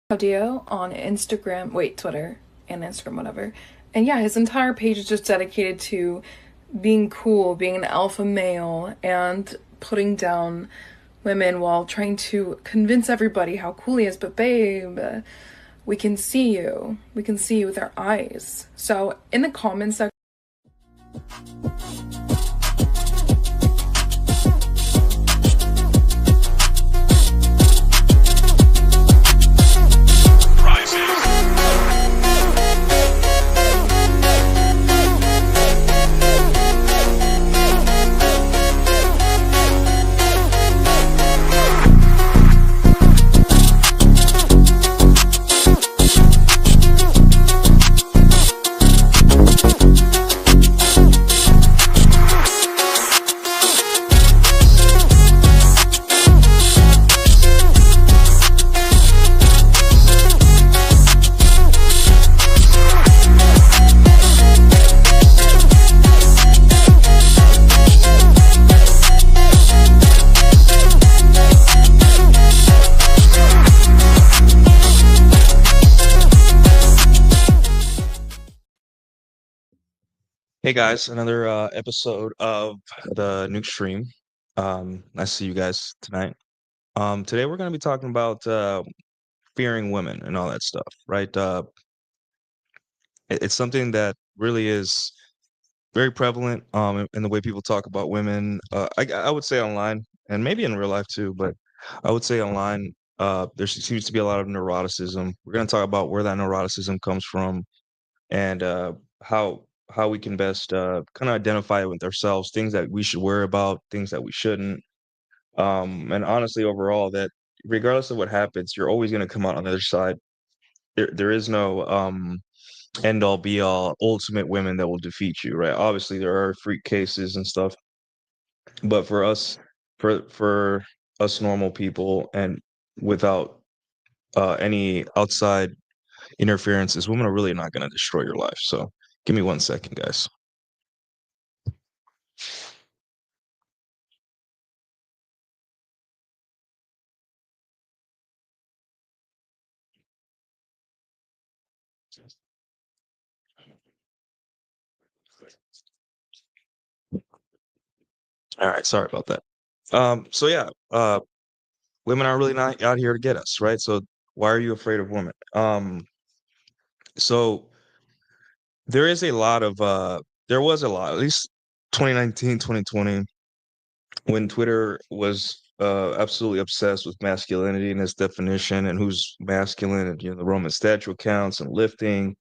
Audio on Instagram, Twitter and Instagram, whatever. And yeah, his entire page is just dedicated to being cool, being an alpha male, and putting down women while trying to convince everybody how cool he is. But babe, we can see you. We can see you with our eyes. So in the comments section, Hey guys, another episode of the Nuke Stream. Nice to see you guys tonight. Today we're going to be talking about fearing women and all that stuff, right? It's something that really is very prevalent in the way people talk about women. I would say online and maybe in real life too, but I would say online there seems to be a lot of neuroticism. We're going to talk about where that neuroticism comes from and how how we can best kind of identify it with ourselves, things that we should worry about, things that we shouldn't, and honestly, overall, that regardless of what happens, you're always going to come out on the other side. There is no end all be all ultimate women that will defeat you, right? Obviously, there are freak cases and stuff, but for us normal people and without any outside interferences, women are really not going to destroy your life. So give me 1 second, guys. All right, sorry about that. So yeah, women are really not out here to get us, right? So why are you afraid of women? So there is a lot of there was a lot, at least 2019, 2020, when Twitter was absolutely obsessed with masculinity and its definition and who's masculine and the Roman statue accounts and lifting,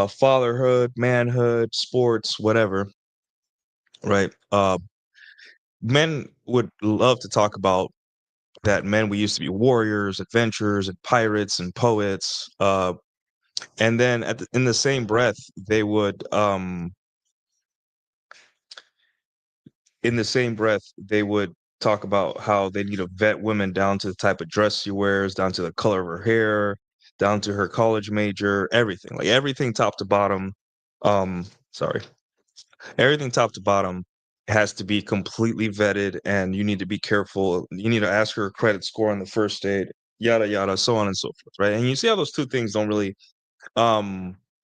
fatherhood, manhood, sports, whatever, right? Men would love to talk about that men we used to be warriors, adventurers, and pirates and poets. And then in the same breath, they would in the same breath they would talk about how they need to vet women down to the type of dress she wears, down to the color of her hair, down to her college major, everything, like everything top to bottom. Sorry, everything top to bottom has to be completely vetted, and you need to be careful. You need to ask her credit score on the first date, yada yada, so on and so forth, right? And you see how those two things don't really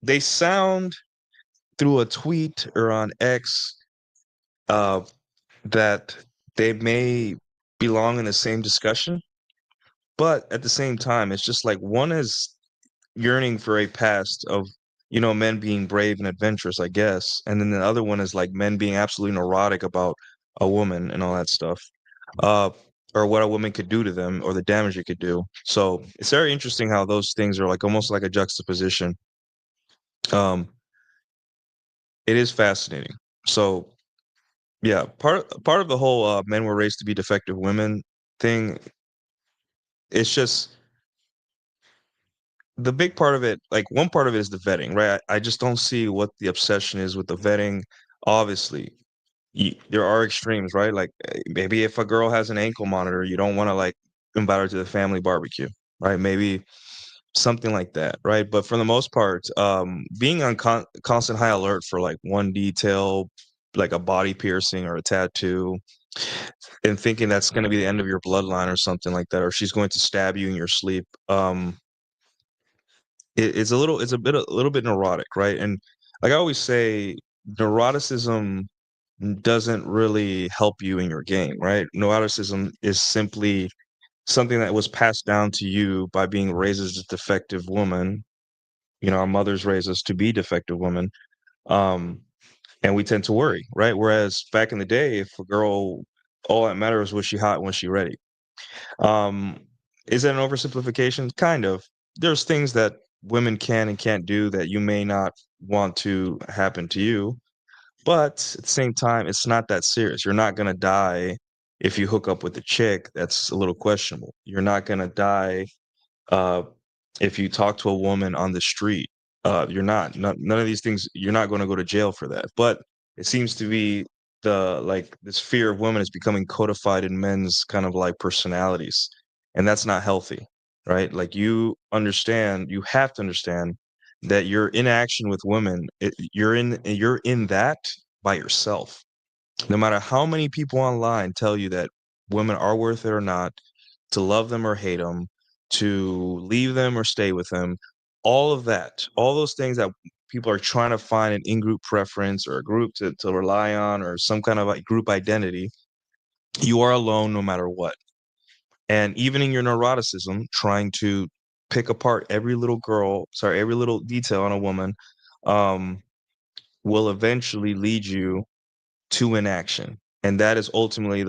they sound through a tweet or on X uh that they may belong in the same discussion, but at the same time, it's just like one is yearning for a past of men being brave and adventurous, I guess, and then the other one is like men being absolutely neurotic about a woman and all that stuff, uh or what a woman could do to them or the damage it could do. So it's very interesting how those things are like almost like a juxtaposition. um it is fascinating. So yeah, part of the whole men were raised to be defective women thing, it's just the big part of it, like one part of it is the vetting, right? I just don't see what the obsession is with the vetting. Obviously, there are extremes, right? Like maybe if a girl has an ankle monitor, you don't want to like invite her to the family barbecue, right? Maybe something like that, right? But for the most part, being on constant high alert for like one detail, like a body piercing or a tattoo, and thinking that's going to be the end of your bloodline or something like that, or she's going to stab you in your sleep. it's a little bit neurotic, right? And like I always say, neuroticism doesn't really help you in your game, right? Neuroticism is simply something that was passed down to you by being raised as a defective woman. You know, our mothers raised us to be defective women. Um, and we tend to worry, right? Whereas back in the day, if a girl, all that matters was she hot when she ready. Um, is that an oversimplification? Kind of. There's things that women can and can't do that you may not want to happen to you, but at the same time, it's not that serious. You're not gonna die if you hook up with a chick that's a little questionable. You're not gonna die uh, if you talk to a woman on the street. You're none of these things. You're not going to go to jail for that. But it seems to be this fear of women is becoming codified in men's kind of like personalities, and that's not healthy, right? Like you have to understand that your interaction with women, you're in that by yourself. No matter how many people online tell you that women are worth it or not, to love them or hate them, to leave them or stay with them, all of that, all those things that people are trying to find an in-group preference or a group to rely on or some kind of like group identity, you are alone no matter what. And even in your neuroticism, trying to pick apart every little detail on a woman, um, will eventually lead you to inaction. And that is ultimately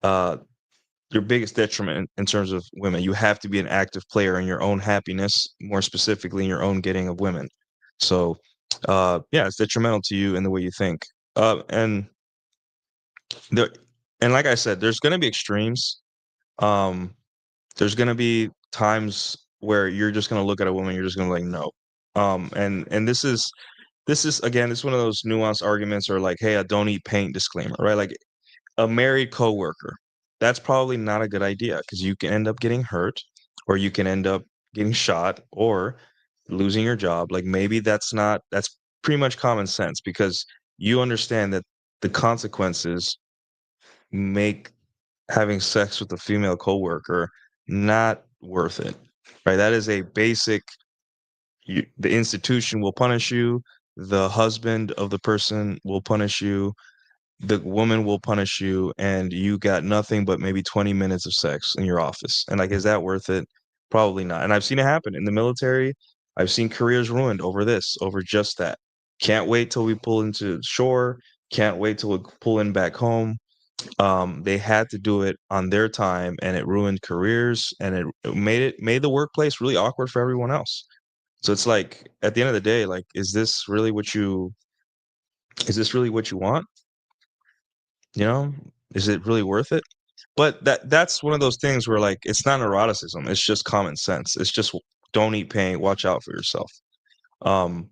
uh, your biggest detriment in terms of women. You have to be an active player in your own happiness, more specifically in your own getting of women. So, yeah, it's detrimental to you in the way you think. And there, and like I said, there's going to be extremes. Um, there's going to be times where you're just going to look at a woman, you're just going to like no. And this is again, it's one of those nuanced arguments or like, hey, a don't eat paint disclaimer, right? Like a married coworker, that's probably not a good idea because you can end up getting hurt or you can end up getting shot or losing your job. Like maybe that's pretty much common sense because you understand that the consequences make having sex with a female coworker not worth it. Right? That is a basic the institution will punish you, the husband of the person will punish you, the woman will punish you, and you got nothing but maybe 20 minutes of sex in your office. And like, is that worth it? Probably not. And I've seen it happen in the military. I've seen careers ruined over this, over just that. Can't wait till we pull into shore. Can't wait till we pull in back home. They had to do it on their time, and it ruined careers, and it made the workplace really awkward for everyone else. So it's like at the end of the day, like, is this really what you want? You know, is it really worth it? But that's one of those things where like it's not neuroticism, it's just common sense. It's just don't eat paint, watch out for yourself. Um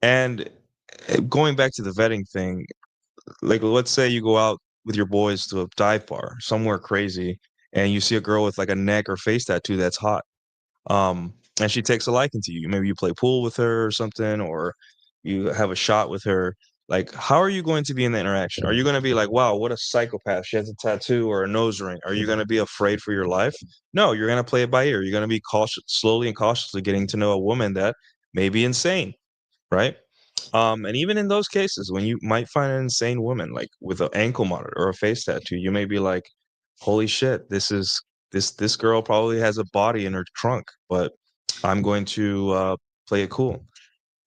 and going back to the vetting thing, like let's say you go out with your boys to a dive bar somewhere crazy and you see a girl with like a neck or face tattoo that's hot. And she takes a liking to you. Maybe you play pool with her or something, or you have a shot with her. Like, how are you going to be in the interaction? Are you going to be like, wow, what a psychopath? She has a tattoo or a nose ring. Are you going to be afraid for your life? No, you're going to play it by ear. You're going to be cautious, slowly and cautiously getting to know a woman that may be insane, right? And even in those cases, when you might find an insane woman, like with an ankle monitor or a face tattoo, you may be like, holy shit, this girl probably has a body in her trunk, but I'm going to play it cool.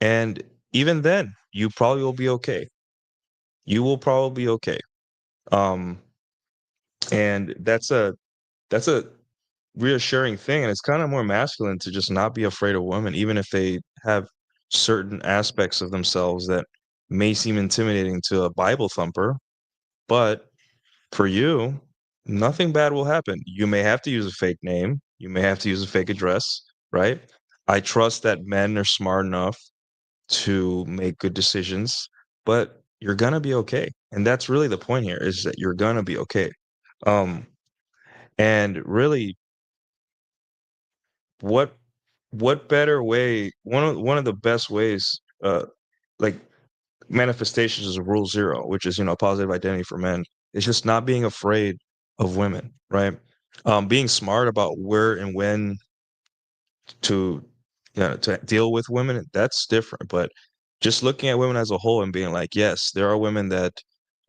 And even then, you probably will be okay. You will probably be okay. Um, and that's a reassuring thing, and it's kind of more masculine to just not be afraid of women, even if they have certain aspects of themselves that may seem intimidating to a Bible thumper. But for you, nothing bad will happen. You may have to use a fake name. You may have to use a fake address, right? I trust that men are smart enough to make good decisions, but you're gonna be okay. And that's really the point here is that you're gonna be okay. Um, and really, what what better way? One of the best ways, like manifestations of rule zero, which is positive identity for men, is just not being afraid of women, right? Being smart about where and when to to deal with women, that's different. But just looking at women as a whole and being like, yes, there are women that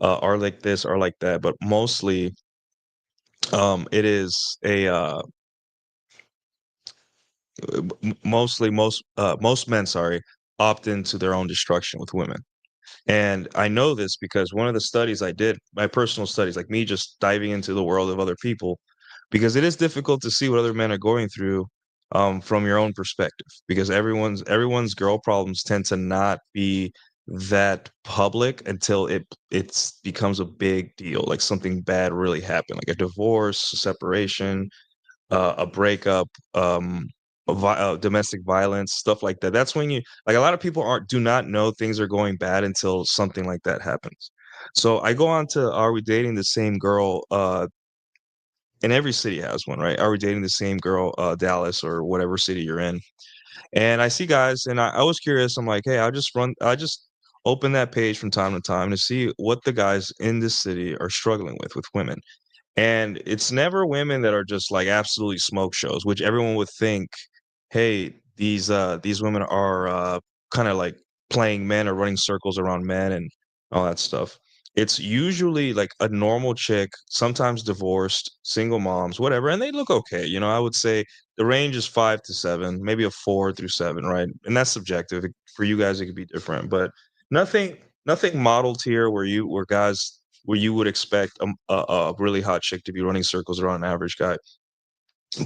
are like this, are like that, but mostly it is a most men, sorry, opt into their own destruction with women. And I know this because one of the studies I did, my personal studies, like me just diving into the world of other people, because it is difficult to see what other men are going through from your own perspective, because everyone's girl problems tend to not be that public until it's becomes a big deal, like something bad really happened, like a divorce, a separation, a breakup, domestic violence, stuff like that. That's when you like a lot of people aren't do not know things are going bad until something like that happens. So I go on to Are We Dating the Same Girl? And every city has one, right? Are We Dating the Same Girl? Dallas or whatever city you're in. And I see guys, and I was curious. I'm like, hey, I just open that page from time to time to see what the guys in this city are struggling with women. And it's never women that are just like absolutely smoke shows, which everyone would think, hey, these women are kind of like playing men or running circles around men and all that stuff. It's usually like a normal chick, sometimes divorced, single moms, whatever, and they look okay. I would say the range is 5 to 7, maybe a 4 through 7, right? And that's subjective. For you guys, it could be different, but nothing modeled here where you would expect a really hot chick to be running circles around an average guy.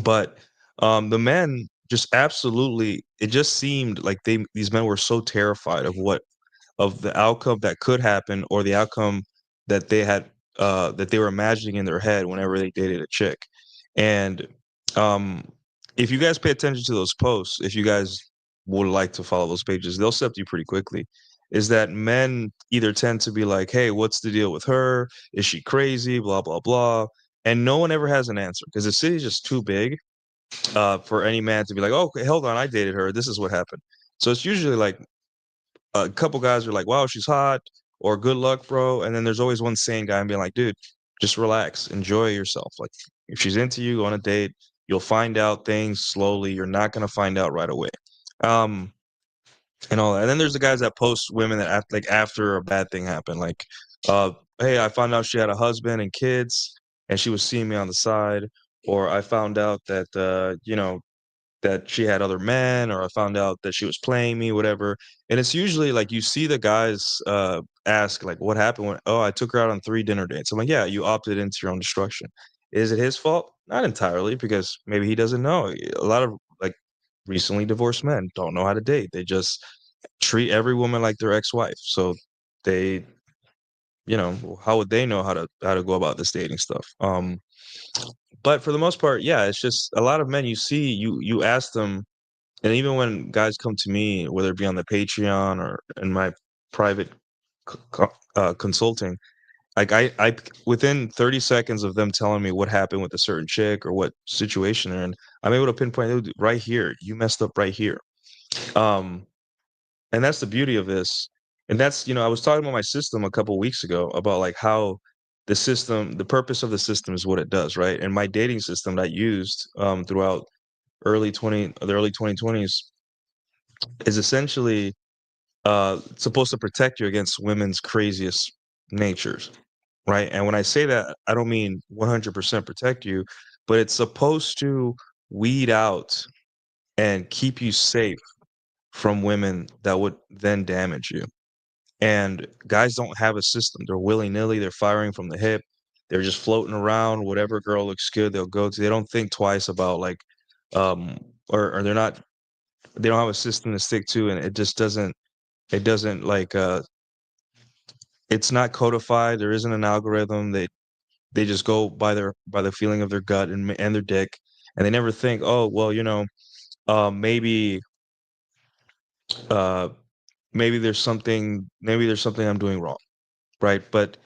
But the men just absolutely, it just seemed like these men were so terrified of the outcome that could happen, or the outcome that they had that they were imagining in their head whenever they dated a chick. And um if you guys pay attention to those posts, if you guys would like to follow those pages, they'll step you pretty quickly. Is that men either tend to be like, hey, what's the deal with her? Is she crazy? Blah blah blah. And no one ever has an answer because the city's just too big for any man to be like, oh, okay, hold on, I dated her. This is what happened. So it's usually like a couple guys are like, "Wow, she's hot," or "Good luck, bro." And then there's always one sane guy and being like, "Dude, just relax, enjoy yourself. Like, if she's into you, go on a date. You'll find out things slowly. You're not gonna find out right away." Um, and all that. And then there's the guys that post women that act like after a bad thing happened, like, "Hey, I found out she had a husband and kids, and she was seeing me on the side," or "I found out that that she had other men, or I found out that she was playing me, whatever." And it's usually like you see the guys ask like, "What happened?" When, "Oh, I took her out on 3 dinner dates." I'm like, "Yeah, you opted into your own destruction." Is it his fault? Not entirely, because maybe he doesn't know. A lot of like recently divorced men don't know how to date. They just treat every woman like their ex-wife. So they, how would they know how to go about this dating stuff? But for the most part, yeah, it's just a lot of men you ask them. And even when guys come to me, whether it be on the Patreon or in my private consulting, like within 30 seconds of them telling me what happened with a certain chick or what situation they're in, I'm able to pinpoint, "Dude, right here, you messed up right here." Um, and that's the beauty of this. And that's, I was talking about my system a couple weeks ago about like how the purpose of the system is what it does, right? And my dating system that I used throughout the early 2020s is essentially supposed to protect you against women's craziest natures, right? And when I say that, I don't mean 100% protect you, but it's supposed to weed out and keep you safe from women that would then damage you. And guys don't have a system. They're willy-nilly, they're firing from the hip. They're just floating around. Whatever girl looks good, they'll go to. They don't think twice about like um or they don't have a system to stick to, and it doesn't like it's not codified. There isn't an algorithm. They just go by the feeling of their gut and their dick, and they never think, oh well, maybe uh maybe there's something I'm doing wrong, right? But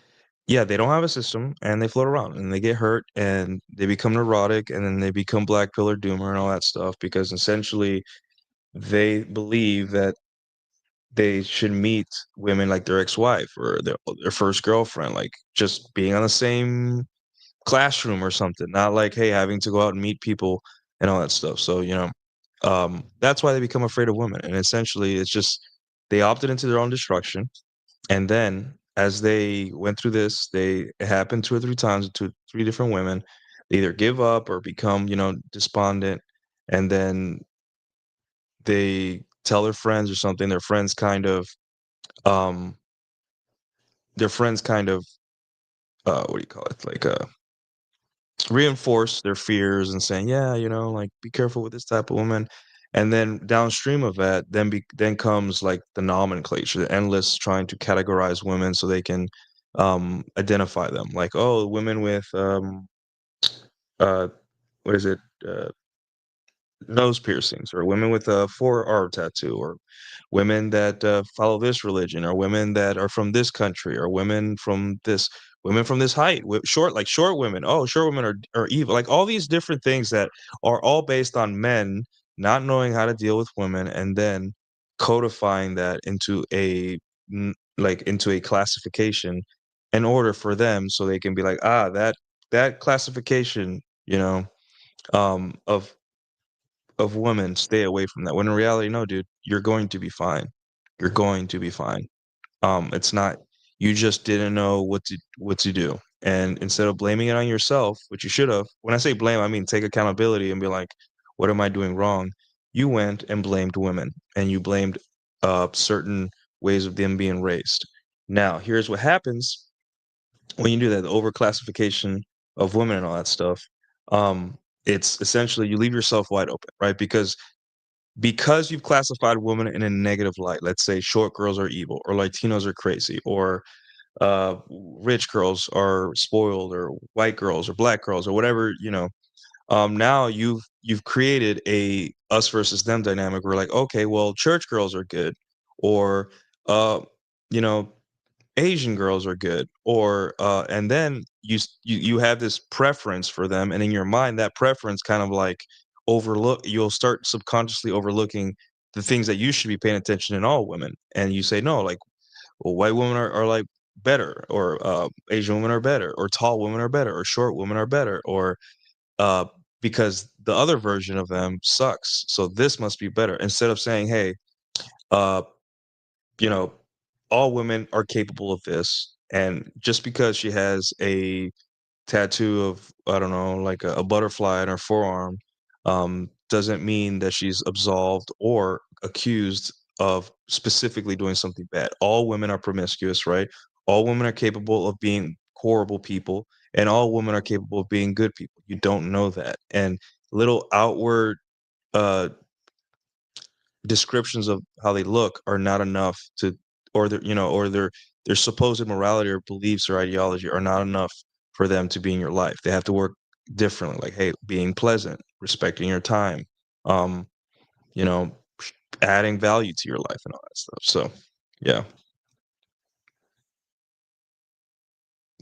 yeah, they don't have a system, and they float around, and they get hurt, and they become neurotic, and then they become black pill or doomer and all that stuff because essentially they believe that they should meet women like their ex-wife or their first girlfriend, like just being on the same classroom or something, not like, hey, having to go out and meet people and all that stuff. So, That's why they become afraid of women. And essentially, it's just they opted into their own destruction. And then, as they went through this, it happened 2 or 3 times to 3 different women. They either give up or become, despondent, and then they tell their friends or something. Um, their friends kind of, what do you call it? Like, reinforce their fears and saying, "Yeah, like be careful with this type of woman." And then downstream of that, then comes like the nomenclature, the endless trying to categorize women so they can identify them. Like, oh, women with uh what is it? Nose piercings, or women with a forearm tattoo, or women that follow this religion, or women that are from this country, or women from this height, short women. Oh, short women are evil. Like all these different things that are all based on men not knowing how to deal with women, and then codifying that into a classification in order for them, so they can be like, that classification, of women, stay away from that. When in reality, no, dude, you're going to be fine. You're going to be fine. It's not, you just didn't know what to do. And instead of blaming it on yourself, which you should have, when I say blame, I mean take accountability and be like, what am I doing wrong? You went and blamed women, and you blamed certain ways of them being raised. Now, here's what happens when you do that, the overclassification of women and all that stuff. It's essentially you leave yourself wide open, right? Because you've classified women in a negative light. Let's say short girls are evil, or Latinos are crazy, or rich girls are spoiled, or white girls or black girls, or whatever. Now you've created a us versus them dynamic. We're like, okay, well, church girls are good, or uh, you know, Asian girls are good, or and then you have this preference for them, and in your mind, that preference kind of like you'll start subconsciously overlooking the things that you should be paying attention in all women, and you say no, like, well, white women are like better, or Asian women are better, or tall women are better, or short women are better, or uh, because the other version of them sucks, so this must be better. Instead of saying, hey, uh, you know, all women are capable of this, and just because she has a tattoo of, I don't know, like a butterfly on her forearm, doesn't mean that she's absolved or accused of specifically doing something bad. All women are promiscuous, right? All women are capable of being horrible people, and all women are capable of being good people. You don't know that, and little outward uh descriptions of how they look are not enough to, or their supposed morality or beliefs or ideology are not enough for them to be in your life. They have to work differently, like, hey, being pleasant, respecting your time, um you know adding value to your life and all that stuff. So yeah.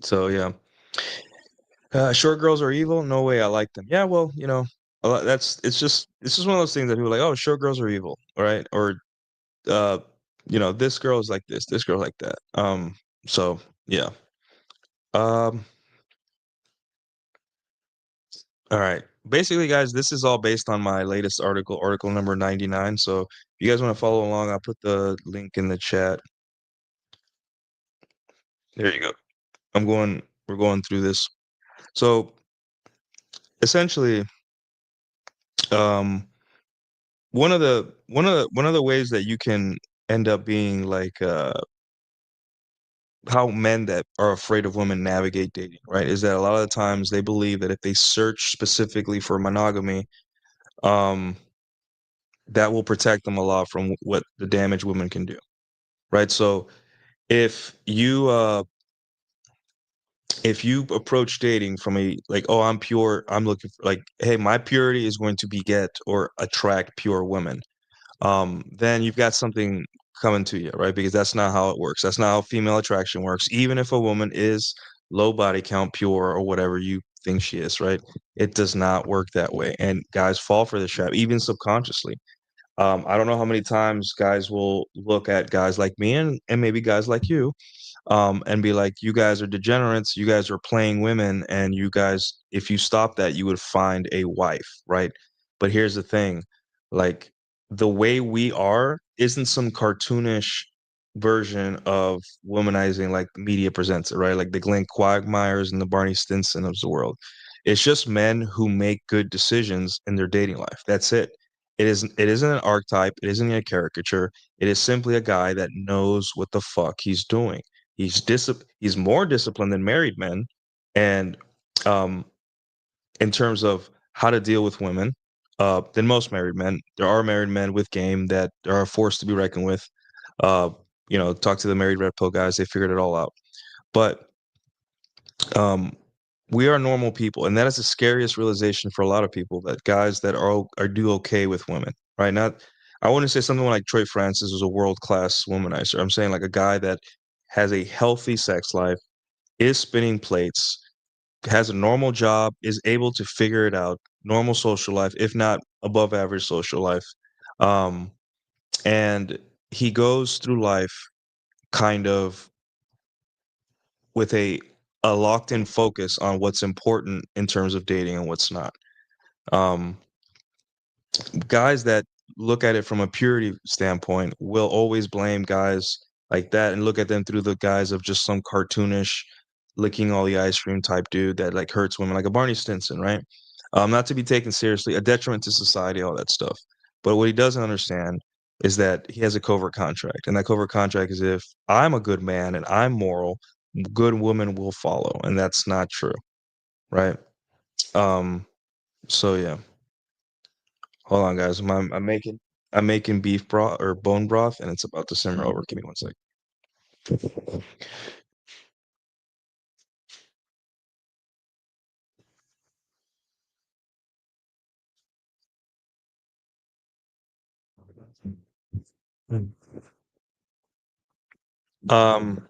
So yeah, short girls are evil, no way, I like them. Yeah, well, that's it's just one of those things that people are like, oh, short girls are evil, right? Or uh this girl is like this girl like that. So yeah. um all right, basically, guys, this is all based on my latest article number 99. So if you guys want to follow along, I'll put the link in the chat. There you go. We're going through this. So essentially, um one of the ways that you can end up being like, how men that are afraid of women navigate dating, right? Is that a lot of the times they believe that if they search specifically for monogamy, um, that will protect them a lot from what the damage women can do, right? So if you uh, if you approach dating from a like, oh, I'm pure, I'm looking for, like, hey, my purity is going to beget or attract pure women, then you've got something coming to you, right? Because that's not how it works. That's not how female attraction works. Even if a woman is low body count, pure, or whatever you think she is, right? It does not work that way. And guys fall for the trap, even subconsciously. I don't know how many times guys will look at guys like me, and maybe guys like you, and be like, you guys are degenerates, you guys are playing women, and you guys, if you stop that, you would find a wife, right? But here's the thing. like the way we are isn't some cartoonish version of womanizing like the media presents it, right? Like the Glenn Quagmires and the Barney Stinson of the world. It's just men who make good decisions in their dating life. That's it. It isn't an archetype, it isn't a caricature. It is simply a guy that knows what the fuck he's doing. He's more disciplined than married men, and um in terms of how to deal with women than most married men. There are married men with game that are a force to be reckoned with. Uh, talk to the married red pill guys; they figured it all out. But um, we are normal people, and that is the scariest realization for a lot of people. That guys that are do okay with women, right? Not, I wouldn't say something like Troy Francis was a world class womanizer. I'm saying like a guy that has a healthy sex life, is spinning plates, has a normal job, is able to figure it out, normal social life, if not above average social life. Um, and he goes through life kind of with a locked in focus on what's important in terms of dating and what's not. Um, Guys that look at it from a purity standpoint will always blame guys like that and look at them through the guise of just some cartoonish licking all the ice cream type dude that like hurts women, like a Barney Stinson, right? Not to be taken seriously, a detriment to society, all that stuff. But what he doesn't understand is that he has a covert contract, and that covert contract is, if I'm a good man and I'm moral, good women will follow, and that's not true, right? Um, so yeah. Hold on, guys. I'm making beef broth or bone broth, and it's about to simmer over. Give me one sec. Mm. Um.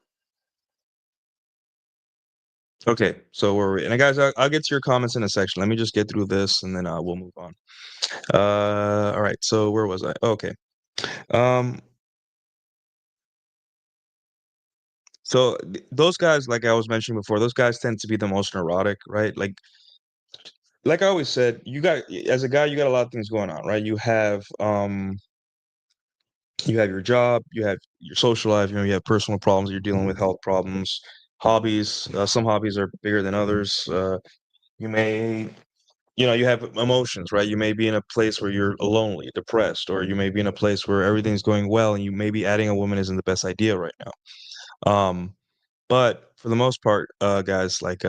Okay. So where were we? And guys, I'll get to your comments in a section. Let me just get through this, and then we'll move on. All right. So where was I? Okay. Um. So those guys, like I was mentioning before, those guys tend to be the most neurotic, right? Like I always said, as a guy, you got a lot of things going on, right? You have your job, you have your social life, you have personal problems, you're dealing with health problems, hobbies. Some hobbies are bigger than others. You may, you have emotions, right? You may be in a place where you're lonely, depressed, or you may be in a place where everything's going well, and you maybe adding a woman isn't the best idea right now. But for the most part, guys, like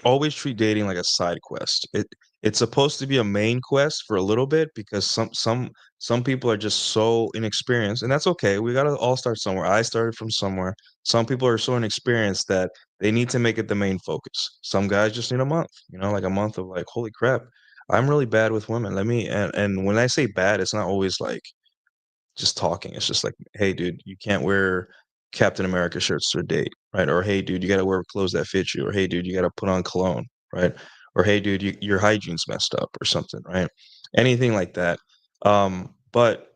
always treat dating like a side quest. It's supposed to be a main quest for a little bit, because some people are just so inexperienced, and that's okay. We gotta all start somewhere. I started from somewhere. Some people are so inexperienced that they need to make it the main focus. Some guys just need a month, like a month of like, holy crap, I'm really bad with women. And when I say bad, it's not always like just talking. It's just like, hey, dude, you can't wear Captain America shirts to a date, right? Or hey, dude, you got to wear clothes that fit you. Or hey, dude, you got to put on cologne, right? Or hey, dude, your hygiene's messed up, or something, right? Anything like that. But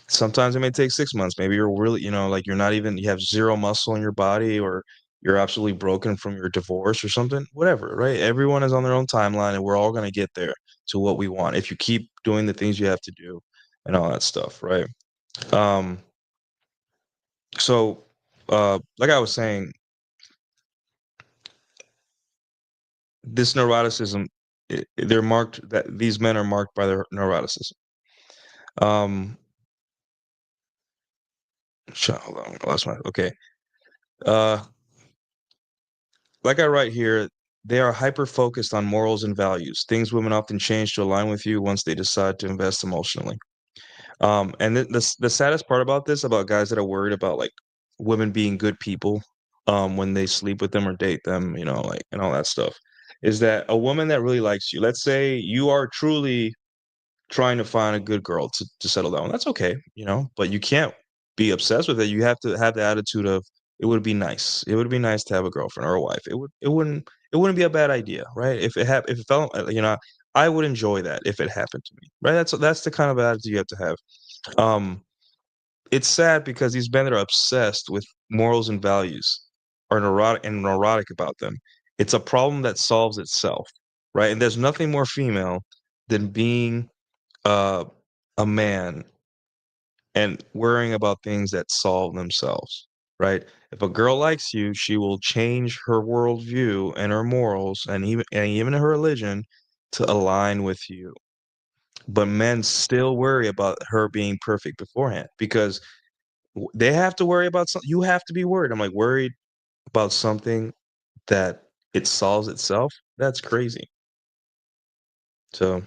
sometimes it may take 6 months. Maybe you're really, like you're not even, you have zero muscle in your body, or you're absolutely broken from your divorce or something, whatever, right? Everyone is on their own timeline, and we're all going to get there to what we want if you keep doing the things you have to do and all that stuff, right? Um, so, like I was saying, this neuroticism, they're marked, that these men are marked by their neuroticism. Um, hold on, I lost my, okay. Uh, like I write here, they are hyper focused on morals and values, things women often change to align with you once they decide to invest emotionally. And the saddest part about this, about guys that are worried about like women being good people, when they sleep with them or date them, like, and all that stuff, is that a woman that really likes you, let's say you are truly trying to find a good girl to settle down. That's okay, but you can't be obsessed with it. You have to have the attitude of, it would be nice. It would be nice to have a girlfriend or a wife. It wouldn't be a bad idea, right? If it felt, I would enjoy that if it happened to me, right? That's the kind of attitude you have to have. Um, it's sad because these men that are obsessed with morals and values are neurotic about them. It's a problem that solves itself, right? And there's nothing more female than being uh, a man and worrying about things that solve themselves, right? If a girl likes you, she will change her worldview and her morals and even her religion to align with you. But men still worry about her being perfect beforehand because they have to worry about something. You have to be worried. I'm like worried about something that it solves itself. That's crazy. So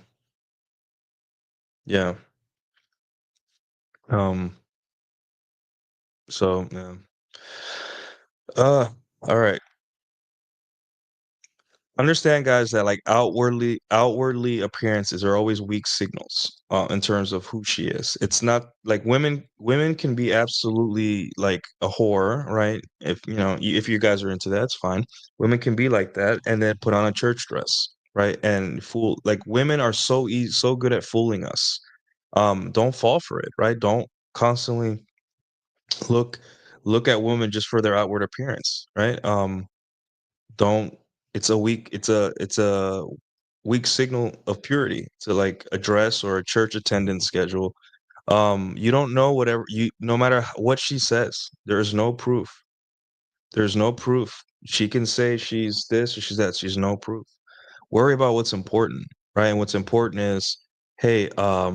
yeah. Um. So yeah. All right. Understand, guys, that like outwardly appearances are always weak signals in terms of who she is. It's not like women can be absolutely like a whore, right? If you know if you guys are into that, it's fine. Women can be like that and then put on a church dress, right? And fool like women are so easy, so good at fooling us. Don't fall for it, right? Don't constantly look look at women just for their outward appearance, right? Don't it's a weak signal of purity to like a dress or a church attendance schedule. You don't know whatever you no matter what she says, there's no proof. There's no proof. She can say she's this or she's that. She's no proof. Worry about what's important, right? And what's important is, hey, how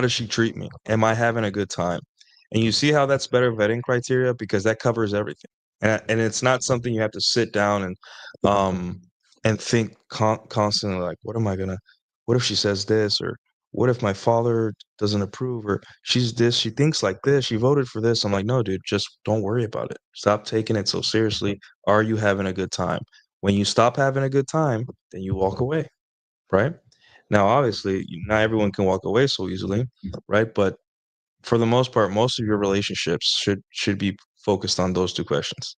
does she treat me? Am I having a good time? And you see how that's better vetting criteria because that covers everything. And it's not something you have to sit down um and think constantly like, what am I gonna? What if she says this? Or what if my father doesn't approve? Or she's this, she thinks like this, she voted for this. I'm like, no, dude, just don't worry about it. Stop taking it so seriously. Are you having a good time? When you stop having a good time, then you walk away, right? Now, obviously, not everyone can walk away so easily, right? But for the most part, most of your relationships should be focused on those two questions.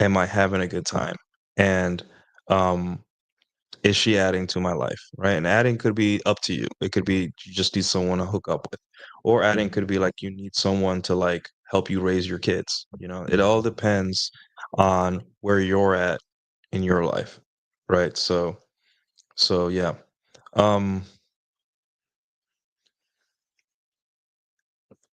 Am I having a good time? And um, is she adding to my life, right? And adding could be up to you. It could be you just need someone to hook up with, or adding could be like you need someone to like help you raise your kids. You know, it all depends on where you're at in your life, right? So yeah. Um,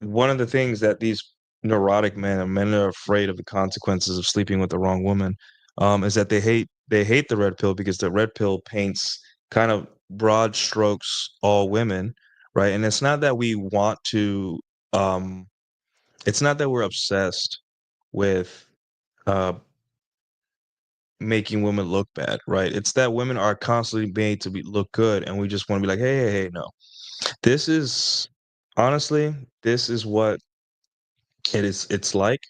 One of the things that these neurotic men and men are afraid of the consequences of sleeping with the wrong woman, is that they hate the red pill because the red pill paints kind of broad strokes all women, right? And it's not that we want to, um, it's not that we're obsessed with uh, making women look bad, right? It's that women are constantly made to be look good, and we just want to be like, hey, hey, hey, no. This is honestly, this is what it's like.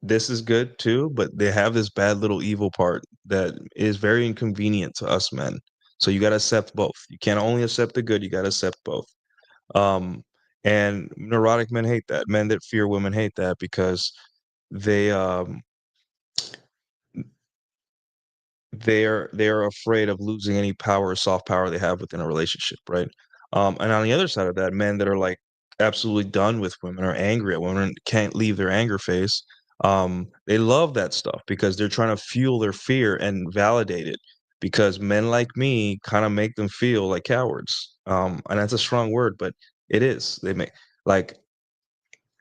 This is good too, but they have this bad little evil part that is very inconvenient to us men. So you got to accept both. You can't only accept the good, you got to accept both. Um, and neurotic men hate that. Men that fear women hate that because they they're afraid of losing any power or soft power they have within a relationship, right? And on the other side of that, men that are like absolutely done with women or angry at women and can't leave their anger face, they love that stuff because they're trying to fuel their fear and validate it because men like me kind of make them feel like cowards. And that's a strong word, but it is. They make like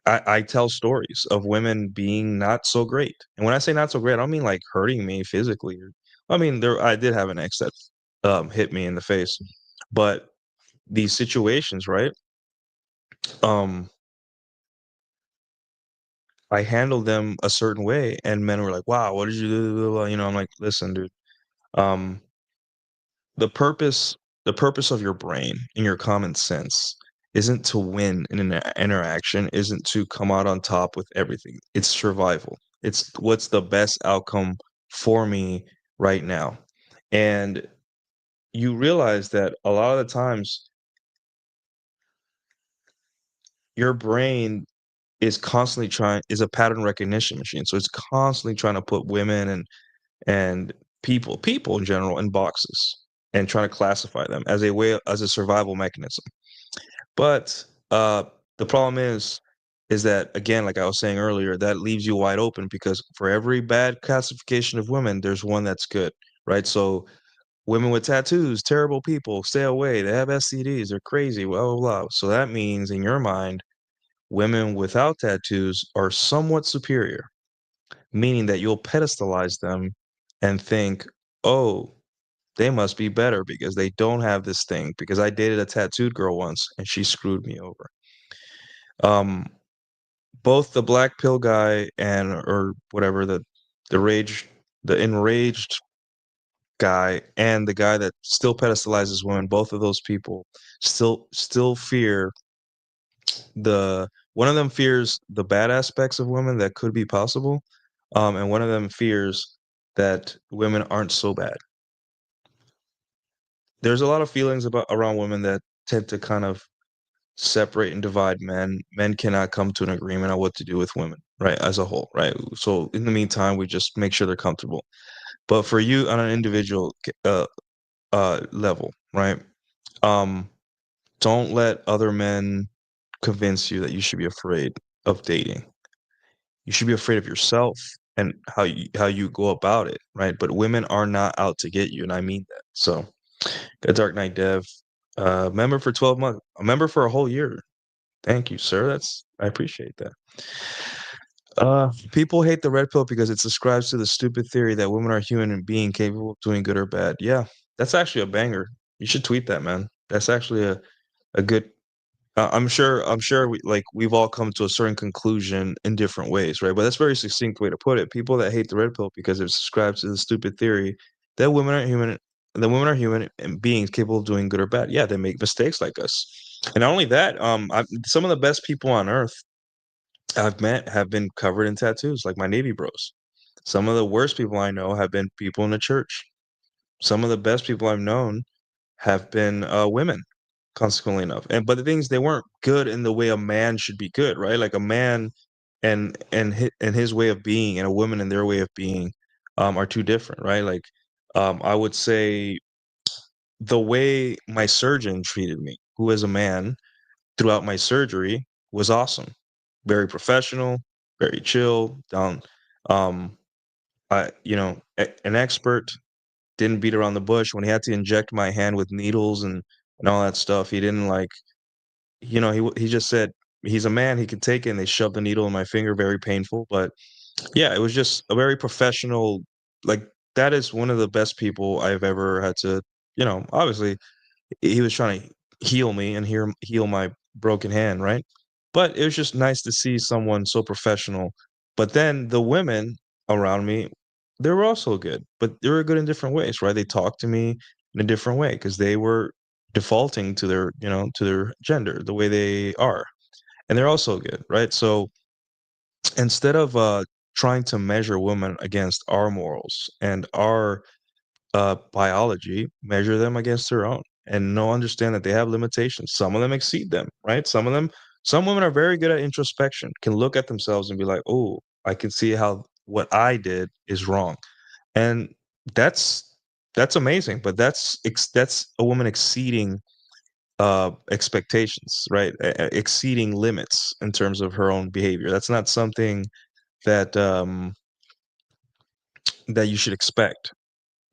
I tell stories of women being not so great. And when I say not so great, I don't mean like hurting me physically. I mean, I did have an ex that hit me in the face, but these situations, right? Um, I handled them a certain way, and men were like, "Wow, what did you do?" Blah, blah, blah. You know, I'm like, "Listen, dude. Um, the purpose the purpose of your brain and your common sense isn't to win in an interaction, isn't to come out on top with everything. It's survival. It's what's the best outcome for me right now. And you realize that a lot of the times your brain is a pattern recognition machine. So it's constantly trying to put women and people in general in boxes and trying to classify them as a survival mechanism. But the problem is that again, like I was saying earlier, that leaves you wide open because for every bad classification of women, there's one that's good, right? So women with tattoos, terrible people, stay away. They have STDs, they're crazy, blah, blah, blah. So that means in your mind, women without tattoos are somewhat superior, meaning that you'll pedestalize them and think, oh, they must be better because they don't have this thing. Because I dated a tattooed girl once and she screwed me over. Um, both the black pill guy and or whatever the rage the enraged guy and the guy that still pedestalizes women, both of those people still fear the one of them fears the bad aspects of women that could be possible, and one of them fears that women aren't so bad. There's a lot of feelings about around women that tend to kind of separate and divide men. Men cannot come to an agreement on what to do with women, right, as a whole, right? So in the meantime, we just make sure they're comfortable. But for you on an individual level, right? Um, don't let other men convince you that you should be afraid of dating. You should be afraid of yourself and how you go about it, right? But women are not out to get you, and I mean that. So, a Dark Knight Dev, member for 12 months, a member for a whole year. Thank you, sir. I appreciate that. People hate the red pill because it subscribes to the stupid theory that women are human and being capable of doing good or bad. Yeah, that's actually a banger. You should tweet that, man. That's actually a good. I'm sure we've all come to a certain conclusion in different ways, right? But that's a very succinct way to put it. People that hate the red pill because it subscribes to the stupid theory that women are human and beings capable of doing good or bad. Yeah, they make mistakes like us. And not only that, some of the best people on earth I've met have been covered in tattoos, like my Navy bros. Some of the worst people I know have been people in the church. Some of the best people I've known have been women, consequently enough. And but the things they weren't good in the way a man should be good, right? Like a man and his way of being and a woman and their way of being are two different, right? Like I would say the way my surgeon treated me, who is a man, throughout my surgery was awesome. Very professional, very chill, down. Um, an expert, didn't beat around the bush. When he had to inject my hand with needles and all that stuff, he didn't like, he just said he's a man, he could take it, and they shoved the needle in my finger, very painful. But yeah, it was just a very professional, like that is one of the best people I've ever had to, obviously he was trying to heal me and heal my broken hand, right? But it was just nice to see someone so professional. But then the women around me, they were also good, but they were good in different ways, right? They talked to me in a different way because they were defaulting to their gender, the way they are. And they're also good, right? So instead of trying to measure women against our morals and our biology, measure them against their own, and know understand that they have limitations. Some of them exceed them, right? Some women are very good at introspection, can look at themselves and be like, "Oh, I can see how what I did is wrong," and that's that's amazing. But that's a woman exceeding expectations, right? Exceeding limits in terms of her own behavior. That's not something that that you should expect.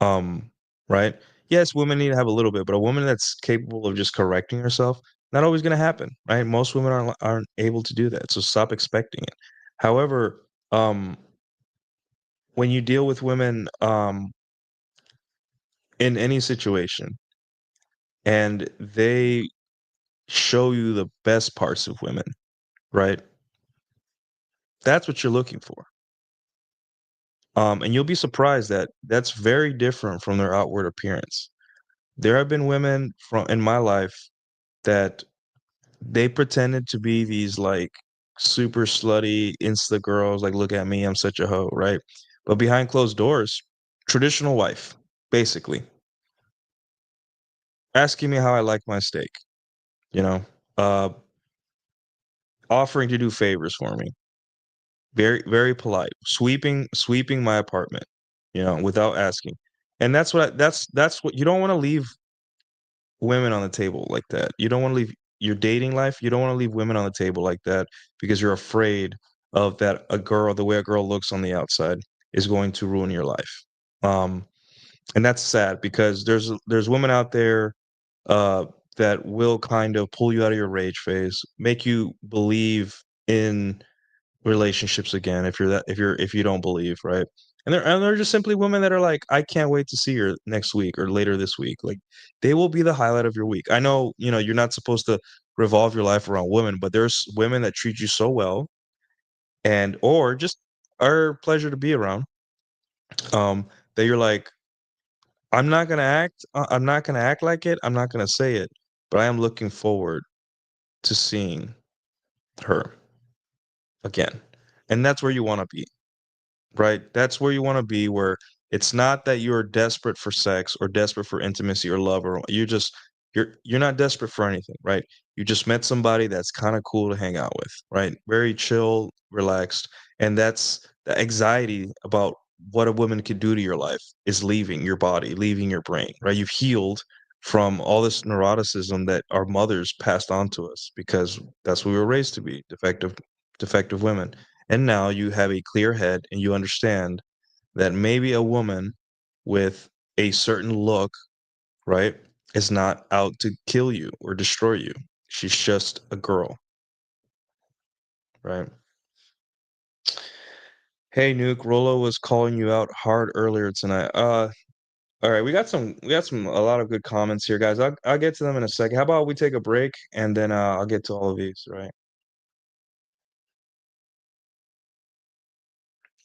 Um, right? Yes, women need to have a little bit, but a woman that's capable of just correcting herself, not always going to happen, right? Most women aren't able to do that, so stop expecting it. However, when you deal with women in any situation and they show you the best parts of women, right? That's what you're looking for. And you'll be surprised that that's very different from their outward appearance. There have been women from in my life that they pretended to be these, like, super slutty Insta girls, like, "Look at me, I'm such a hoe," right? But behind closed doors, traditional wife, basically, asking me how I like my steak, you know, uh, offering to do favors for me, very, very polite, sweeping my apartment, without asking. And that's what you don't wanna leave women on the table like that. You don't wanna leave your dating life, you don't wanna leave women on the table like that because you're afraid of that the way a girl looks on the outside is going to ruin your life. Um, And that's sad because there's women out there uh, that will kind of pull you out of your rage phase, make you believe in relationships again if you don't believe, right? And they're just simply women that are like, I can't wait to see her next week or later this week. Like they will be the highlight of your week. I know, you're not supposed to revolve your life around women, but there's women that treat you so well and or just are a pleasure to be around. That you're like, I'm not gonna act like it, I'm not gonna say it, but I am looking forward to seeing her again. And that's where you want to be. Right? That's where you wanna be, where it's not that you're desperate for sex or desperate for intimacy or love, or you're not desperate for anything, right? You just met somebody that's kinda cool to hang out with, right? Very chill, relaxed, and that's the anxiety about what a woman could do to your life is leaving your body, leaving your brain, right? You've healed from all this neuroticism that our mothers passed on to us because that's what we were raised to be, defective women. And now you have a clear head and you understand that maybe a woman with a certain look, right, is not out to kill you or destroy you. She's just a girl, right? Hey Nuke, Rolo was calling you out hard earlier tonight. All right, we got some a lot of good comments here, guys. I'll get to them in a second. How about we take a break and then I'll get to all of these, right?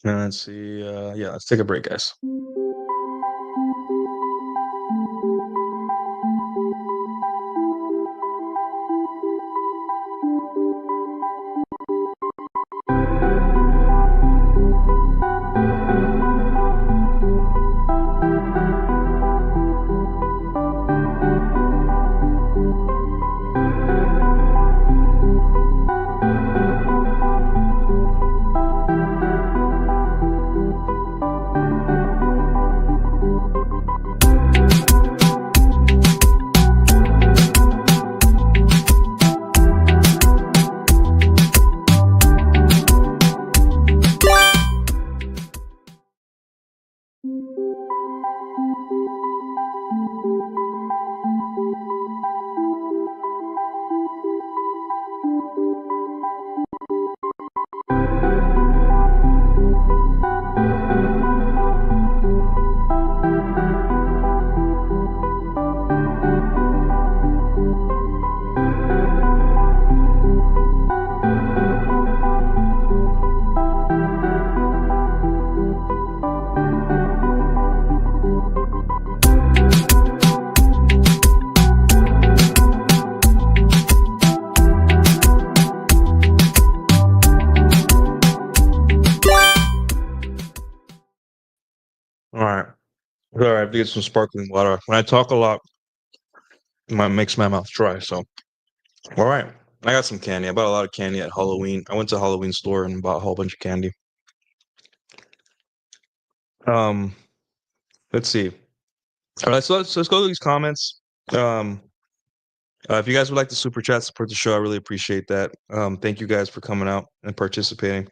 Let's see. Yeah, let's take a break, guys. All right. All right, I have to get some sparkling water. When I talk a lot, it makes my mouth dry. So, all right, I got some candy. I bought a lot of candy at Halloween. I went to a Halloween store and bought a whole bunch of candy. Um, let's see. All right, so let's go to these comments. Um, if you guys would like to super chat support the show, I really appreciate that. Thank you guys for coming out and participating.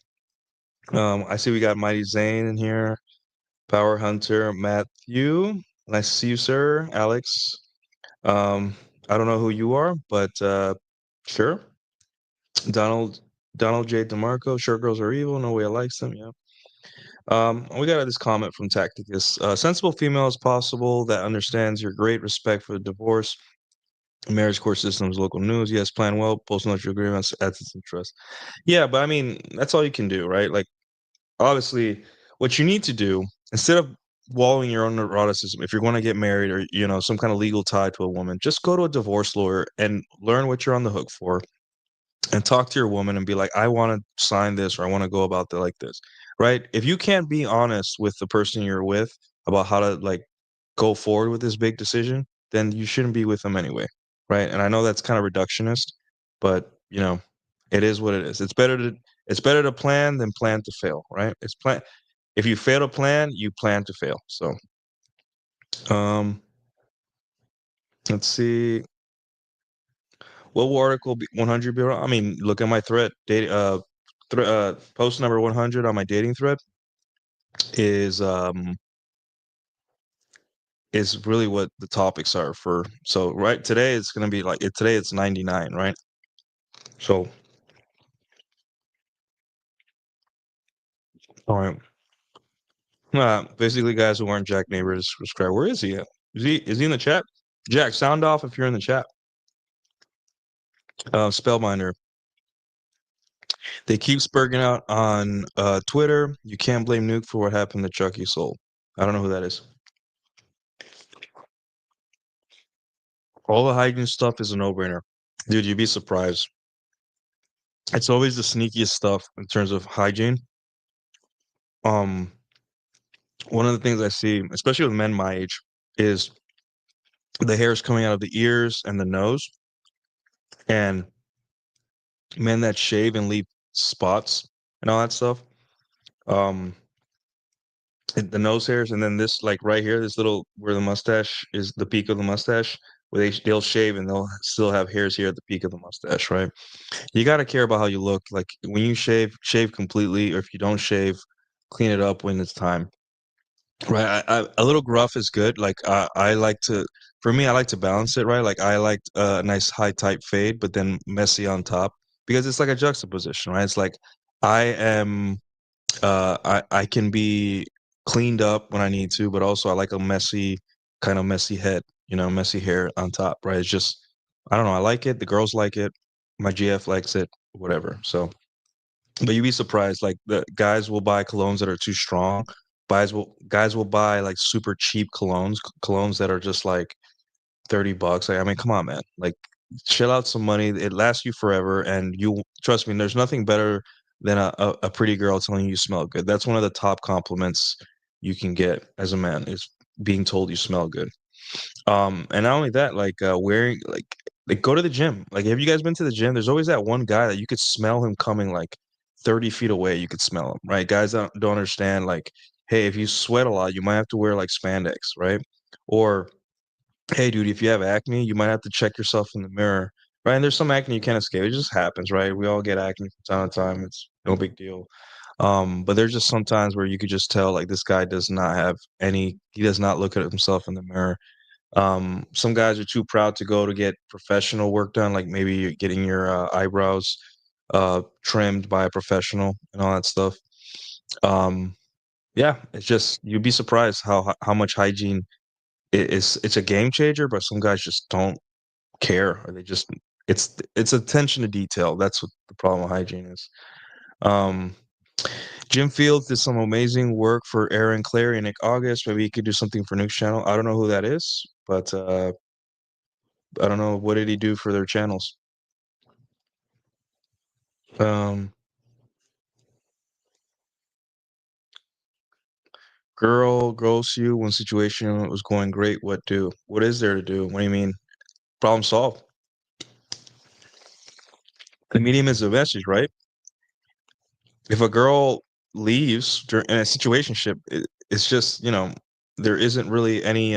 I see we got Mighty Zane in here, Power Hunter, Matthew. Nice to see you, sir. Alex. Um, I don't know who you are, but sure. Donald Donald J. DeMarco. Short girls are evil. No way I likes them. Yeah. We got this comment from Tacticus. Sensible female is possible that understands your great respect for the divorce, marriage court systems, local news. Yes, plan well, post nuptial agreements, ethics and trust. Yeah, but I mean, that's all you can do, right? Like, obviously, what you need to do instead of wallowing your own neuroticism, if you're going to get married or some kind of legal tie to a woman, just go to a divorce lawyer and learn what you're on the hook for and talk to your woman and be like, I want to sign this or I want to go about it like this, right? If you can't be honest with the person you're with about how to like go forward with this big decision, then you shouldn't be with them anyway, right? And I know that's kind of reductionist, but it is what it is. It's better to plan than plan to fail, right? It's plan If you fail to plan, you plan to fail. So, um, let's see. What will article 100 be around? I mean, look at my thread. Post number 100 on my dating thread is is really what the topics are for. So right today it's gonna be like today it's 99, right? So all right. Basically, guys who aren't Jack neighbors subscribe. Where is he at? Is he in the chat? Jack, sound off if you're in the chat. Spellbinder. They keep spurging out on Twitter. You can't blame Nuke for what happened to Chucky Soul. I don't know who that is. All the hygiene stuff is a no-brainer. Dude, you'd be surprised. It's always the sneakiest stuff in terms of hygiene. Um, one of the things I see, especially with men my age, is the hairs coming out of the ears and the nose. And men that shave and leave spots and all that stuff. Um, the nose hairs, and then this, like right here, this little where the mustache is the peak of the mustache, where they'll shave and they'll still have hairs here at the peak of the mustache, right? You got to care about how you look. Like when you shave, shave completely, or if you don't shave, clean it up when it's time. Right, a little gruff is good. Like I like to, for me, I like to balance it. Right, like I like a nice high tight fade, but then messy on top because it's like a juxtaposition. Right, it's like I am, I can be cleaned up when I need to, but also I like a messy, kind of messy head. You know, messy hair on top. Right, it's just I don't know. I like it. The girls like it. My GF likes it. Whatever. So but you'd be surprised, like the guys will buy colognes that are too strong. Guys will buy like super cheap colognes that are just like $30. Like, I mean, come on, man. Like, chill out some money. It lasts you forever, and you trust me. There's nothing better than a pretty girl telling you smell good. That's one of the top compliments you can get as a man is being told you smell good. And not only that, like wearing like go to the gym. Like, have you guys been to the gym? There's always that one guy that you could smell him coming like 30 feet away. You could smell him, right? Guys don't understand. Like, hey, if you sweat a lot, you might have to wear like spandex, right? Or hey, dude, if you have acne, you might have to check yourself in the mirror, right? And there's some acne you can't escape. It just happens, right? We all get acne from time to time. It's no big deal. But there's just some times where you could just tell like this guy does not have any. He does not look at himself in the mirror. Some guys are too proud to go to get professional work done, like maybe you're getting your eyebrows trimmed by a professional and all that stuff. Um, yeah, it's just you'd be surprised how much hygiene is. It's a game changer, but some guys just don't care, or they just it's attention to detail. That's what the problem with hygiene is. Um, Jim Fields did some amazing work for Aaron Clary and Nick August. Maybe he could do something for Nuke's channel. I don't know who that is, but I don't know what did he do for their channels. Um, girl ghosts you when situation was going great. What do? What is there to do? What do you mean? Problem solved. The medium is a message, right? If a girl leaves during in a situationship, it's just there isn't really any.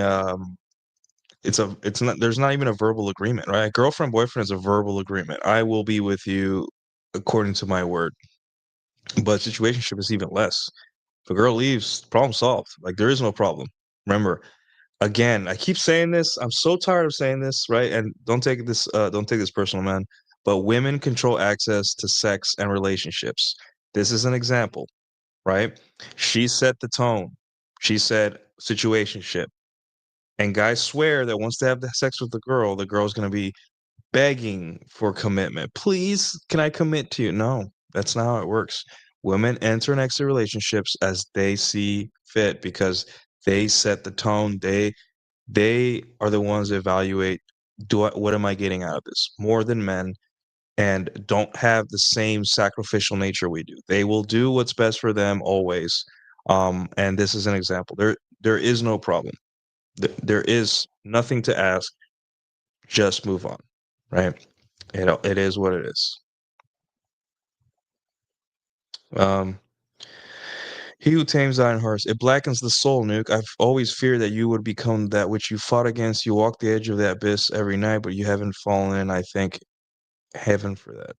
It's not. There's not even a verbal agreement, right? Girlfriend boyfriend is a verbal agreement. I will be with you according to my word. But situationship is even less. If a girl leaves, problem solved. Like there is no problem. Remember, again, I keep saying this. I'm so tired of saying this, right? And don't take this personal, man. But women control access to sex and relationships. This is an example, right? She set the tone. She said situationship. And guys swear that once they have the sex with the girl's gonna be begging for commitment. Please, can I commit to you? No, that's not how it works. Women enter next to relationships as they see fit because they set the tone. They are the ones that evaluate what am I getting out of this more than men and don't have the same sacrificial nature we do. They will do what's best for them always. And this is an example. There is no problem. There is nothing to ask. Just move on, right? It is what it is. Um, he who tames thine horse, it blackens the soul, Nuke. I've always feared that you would become that which you fought against. You walk the edge of the abyss every night, but you haven't fallen in. I thank heaven for that.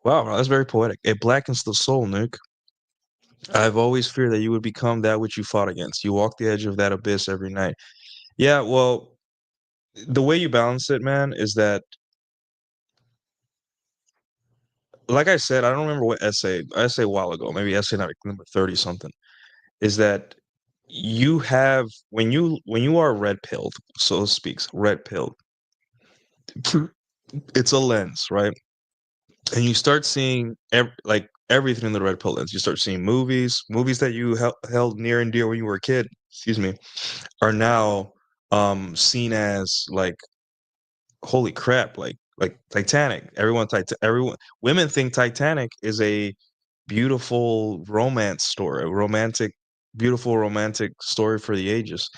Wow, that's very poetic. It blackens the soul, Nuke. I've always feared that you would become that which you fought against. You walk the edge of that abyss every night. Yeah, well, the way you balance it, man, is that, like I said, I don't remember what essay a while ago, maybe essay number 30 something, is that you have when you are red pilled, so to speak, red pilled, it's a lens, right? And you start seeing like everything in the red pill lens. You start seeing movies that you held near and dear when you were a kid, excuse me, are now seen as like holy crap, like Titanic. Everyone women think Titanic is a beautiful romance story, a beautiful romantic story for the ages.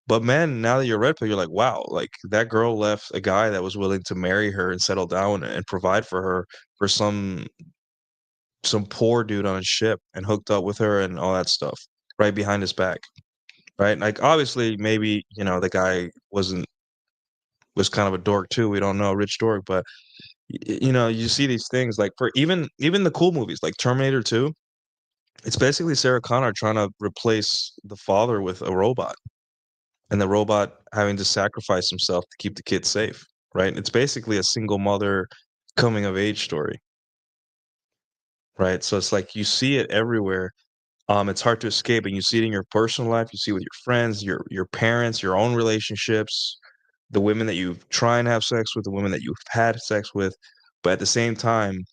But men, now that you're red pill, you're like, wow, like that girl left a guy that was willing to marry her and settle down and provide for her for some poor dude on a ship and hooked up with her and all that stuff right behind his back, right? Like obviously, maybe the guy was kind of a dork too. We don't know, rich dork, but you see these things like for even the cool movies like Terminator 2. It's basically Sarah Connor trying to replace the father with a robot, and the robot having to sacrifice himself to keep the kid safe, right? It's basically a single mother coming of age story, right? So it's like you see it everywhere. It's hard to escape, and you see it in your personal life. You see it with your friends, your parents, your own relationships, the women that you try and have sex with, the women that you've had sex with. But at the same time,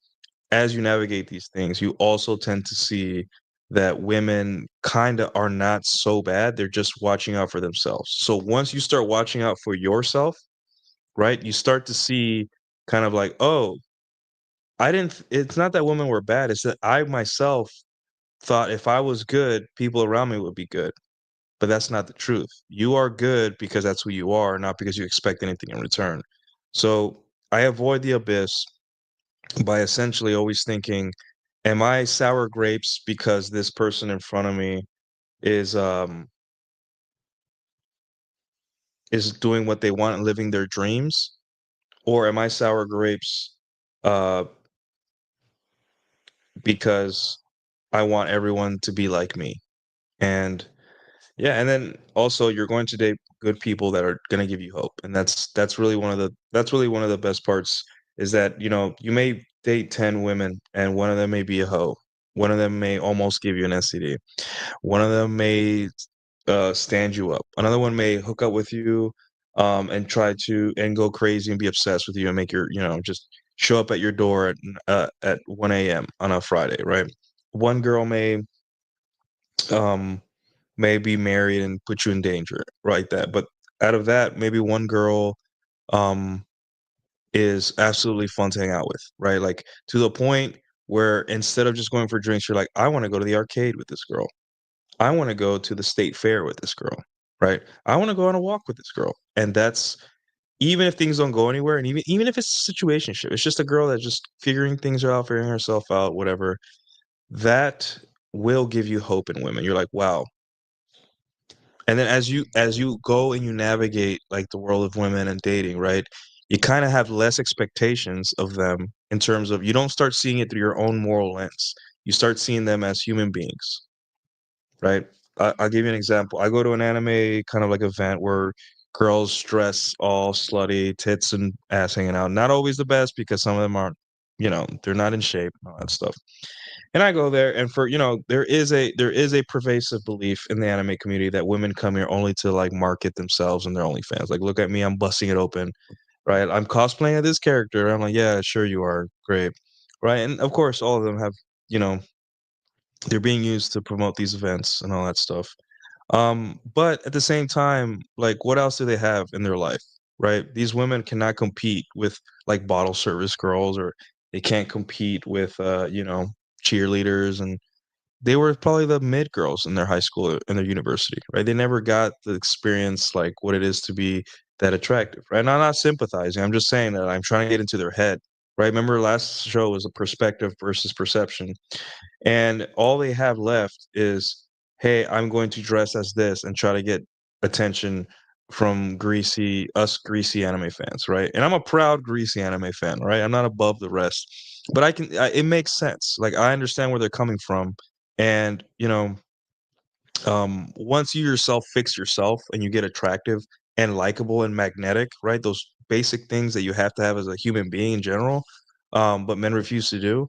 as you navigate these things, you also tend to see that women kind of are not so bad. They're just watching out for themselves. So once you start watching out for yourself, right, you start to see kind of like, oh, it's not that women were bad. It's that I myself thought if I was good, people around me would be good. But that's not the truth. You are good because that's who you are, not because you expect anything in return. So I avoid the abyss by essentially always thinking, am I sour grapes because this person in front of me is um is doing what they want and living their dreams? Or am I sour grapes uh because I want everyone to be like me? And yeah, and then also you're going to date good people that are going to give you hope. And that's really one of the best parts is that, you may date 10 women and one of them may be a hoe. One of them may almost give you an STD. One of them may stand you up. Another one may hook up with you and try to and go crazy and be obsessed with you and make just show up at your door at 1 a.m. on a Friday, right? One girl um may be married and put you in danger, right? That, but out of that, maybe one girl um is absolutely fun to hang out with, right? Like to the point where instead of just going for drinks, you're like, I want to go to the arcade with this girl. I want to go to the state fair with this girl, right? I want to go on a walk with this girl. And that's even if things don't go anywhere, and even if it's a situationship, it's just a girl that's just figuring things out, figuring herself out, whatever. That will give you hope in women. You're like, wow, and then as you go and you navigate like the world of women and dating, right? You kind of have less expectations of them in terms of you don't start seeing it through your own moral lens. You start seeing them as human beings, right? I'll give you an example. I go to an anime kind of like event where girls dress all slutty, tits and ass hanging out. Not always the best because some of them aren't, they're not in shape and all that stuff. And I go there, and there is a pervasive belief in the anime community that women come here only to like market themselves and their OnlyFans. Like, look at me, I'm busting it open, right? I'm cosplaying as this character. I'm like, yeah, sure you are, great, right? And of course, all of them have, you know, they're being used to promote these events and all that stuff. But at the same time, like, what else do they have in their life, right? These women cannot compete with like bottle service girls, or they can't compete with, cheerleaders, and they were probably the mid girls in their high school and their university, right? They never got the experience like what it is to be that attractive, right? And I'm not sympathizing. I'm just saying that I'm trying to get into their head, right? Remember, last show was a perspective versus perception, and all they have left is, hey, I'm going to dress as this and try to get attention from greasy anime fans, right? And I'm a proud greasy anime fan, right? I'm not above the rest, but it makes sense. Like, I understand where they're coming from, And, once you yourself fix yourself and you get attractive and likable and magnetic, right? Those basic things that you have to have as a human being in general, but men refuse to do.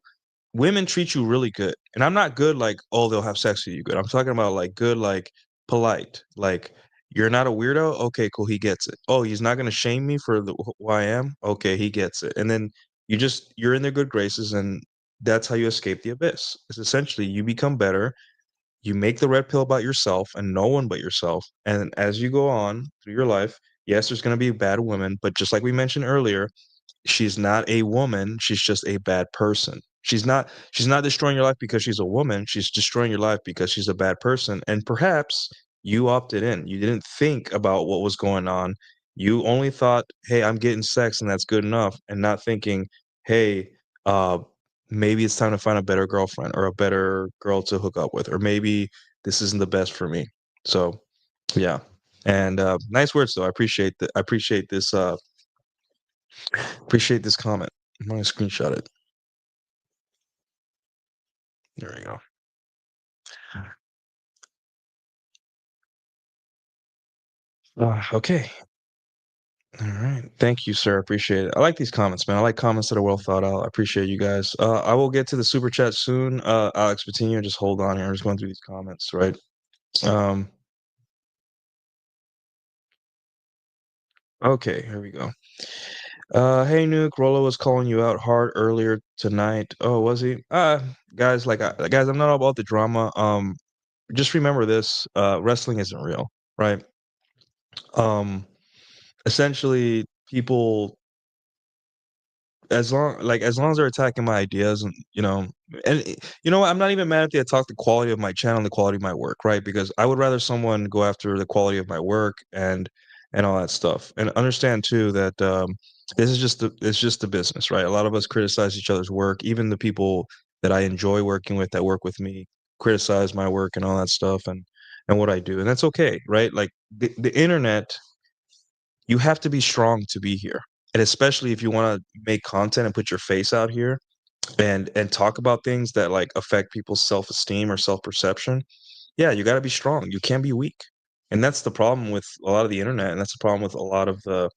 Women treat you really good. And I'm not good like, oh, they'll have sex with you good. I'm talking about like good, like polite. Like you're not a weirdo. Okay, cool. He gets it. Oh, he's not gonna shame me for who I am. Okay, he gets it. And then you're in their good graces, and that's how you escape the abyss. It's essentially you become better, you make the red pill about yourself and no one but yourself. And as you go on through your life, yes, there's going to be bad women, but just like we mentioned earlier, she's not a woman, she's just a bad person. She's not destroying your life because she's a woman, she's destroying your life because she's a bad person. And perhaps you opted in. You didn't think about what was going on. You only thought, "Hey, I'm getting sex and that's good enough," and not thinking, "Hey, uh maybe it's time to find a better girlfriend or a better girl to hook up with, or maybe this isn't the best for me." So, yeah. And nice words though. Appreciate this comment. I'm gonna screenshot it. There we go. Okay. All right. Thank you, sir. Appreciate it. I like these comments, man. I like comments that are well thought out. I appreciate you guys. I will get to the super chat soon. Alex Patino, just hold on here. I'm just going through these comments, right? Um, okay, here we go. Hey Nuke, Rolo was calling you out hard earlier tonight. Oh, was he? Guys, guys, I'm not all about the drama. Just remember this, wrestling isn't real, right? Um, essentially, people, as long as they're attacking my ideas, and you know what, I'm not even mad if they attack the quality of my channel and the quality of my work, right? Because I would rather someone go after the quality of my work and all that stuff. And understand too that it's just the business, right? A lot of us criticize each other's work. Even the people that I enjoy working with that work with me criticize my work and all that stuff, and what I do. And that's okay, right? Like the internet, you have to be strong to be here. And especially if you want to make content and put your face out here and talk about things that like affect people's self-esteem or self-perception, yeah, you got to be strong. You can't be weak. And that's the problem with a lot of the internet, and that's the problem with a lot of the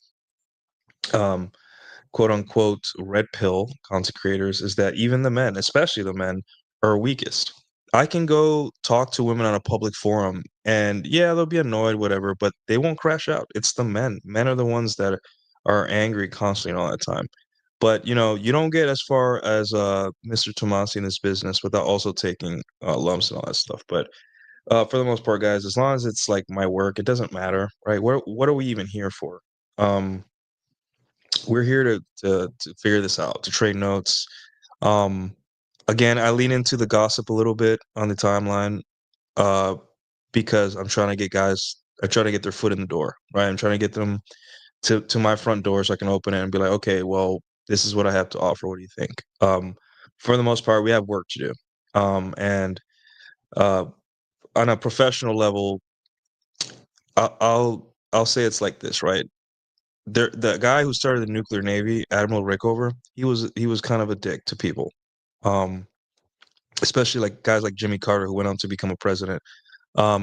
um quote unquote red pill content creators, is that even the men, especially the men, are weakest. I can go talk to women on a public forum and yeah, they'll be annoyed, whatever, but they won't crash out. It's the men. Men are the ones that are angry constantly all that time. But you don't get as far as Mr. Tomasi in this business without also taking lumps and all that stuff. But for the most part, guys, as long as it's like my work, it doesn't matter, right? What are we even here for? Um, we're here to figure this out, to trade notes. Um, Again, I lean into the gossip a little bit on the timeline, uh, because I'm trying to get their foot in the door, right? I'm trying to get them to my front door so I can open it and be like, okay, well, this is what I have to offer. What do you think? For the most part, we have work to do. And uh, on a professional level, I'll say it's like this, right? The guy who started the nuclear navy, Admiral Rickover, he was kind of a dick to people, um, especially like guys like Jimmy Carter who went on to become a president.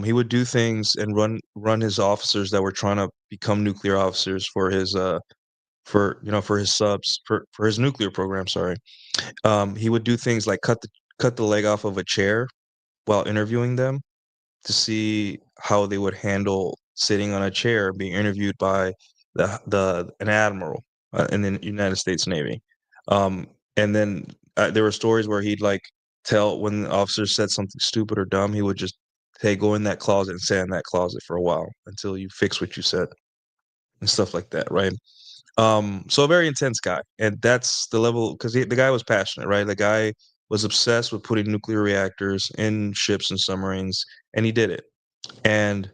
He would do things and run his officers that were trying to become nuclear officers for his for his subs for his nuclear program. Sorry, he would do things like cut the leg off of a chair while interviewing them to see how they would handle sitting on a chair being interviewed by the an admiral in the United States Navy. And then there were stories where he'd like tell when the officers said something stupid or dumb, he would just, hey, go in that closet and stay in that closet for a while until you fix what you said and stuff like that, right? So a very intense guy, and that's the level because the guy was passionate, right? The guy was obsessed with putting nuclear reactors in ships and submarines, and he did it. And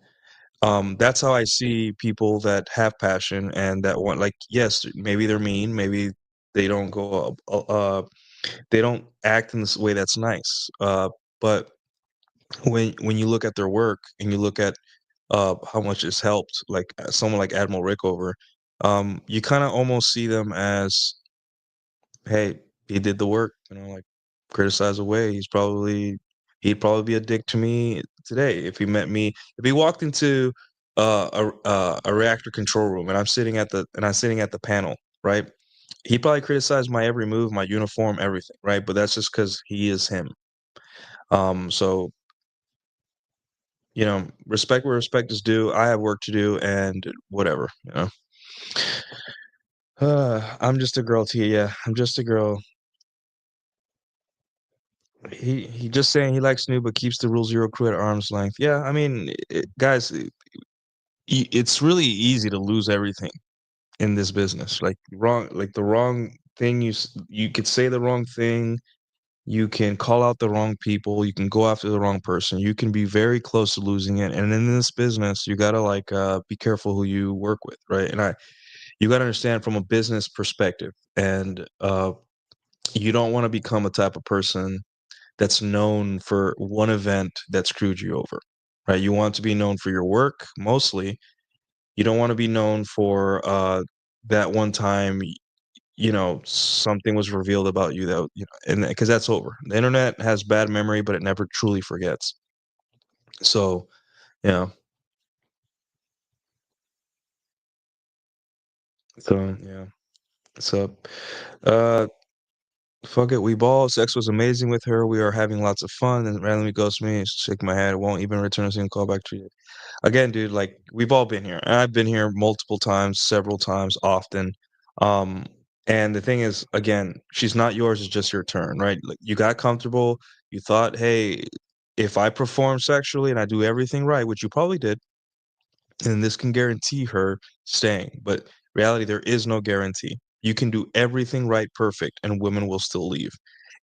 that's how I see people that have passion and that want, like, yes, maybe they're mean, maybe they don't go, they don't act in this way that's nice. But when you look at their work and you look at how much it's helped, like someone like Admiral Rickover, you kind of almost see them as, hey, he did the work, like criticize away. he'd probably be a dick to me today if he met me. If he walked into a reactor control room and I'm sitting at the panel, right? He probably criticized my every move, my uniform, everything, right? But that's just because he is him. So respect where respect is due. I have work to do, and whatever, I'm just a girl to you. Yeah, I'm just a girl. He just saying he likes new, but keeps the rule zero crew at arm's length. Yeah, I mean, guys, it's really easy to lose everything in this business. Like the wrong thing, you could say the wrong thing. You can call out the wrong people. You can go after the wrong person. You can be very close to losing it. And in this business, you gotta be careful who you work with, right? You gotta understand from a business perspective, and you don't want to become a type of person that's known for one event that screwed you over, right? You want to be known for your work mostly. You don't want to be known for that one time, something was revealed about you that, and because that's over. The internet has bad memory, but it never truly forgets. So, yeah. So, yeah. So, uh, fuck it. We ball. Sex was amazing with her. We are having lots of fun. And randomly ghosts me. Shake my head. Won't even return a single call back to you. Again, dude, like we've all been here. And I've been here multiple times, several times, often. Um, and the thing is, again, she's not yours, it's just your turn, right? Like you got comfortable, you thought, hey, if I perform sexually and I do everything right, which you probably did, and this can guarantee her staying. But reality, there is no guarantee. You can do everything right, perfect, and women will still leave.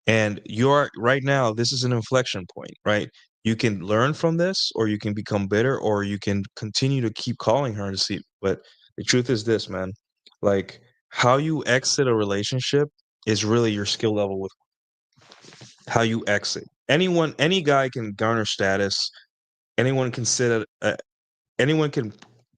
And you're right now, this is an inflection point, right? You can learn from this, or you can become bitter, or you can continue to keep calling her to see. But the truth is this, man, like how you exit a relationship is really your skill level with how you exit. Any guy can garner status. Anyone can anyone can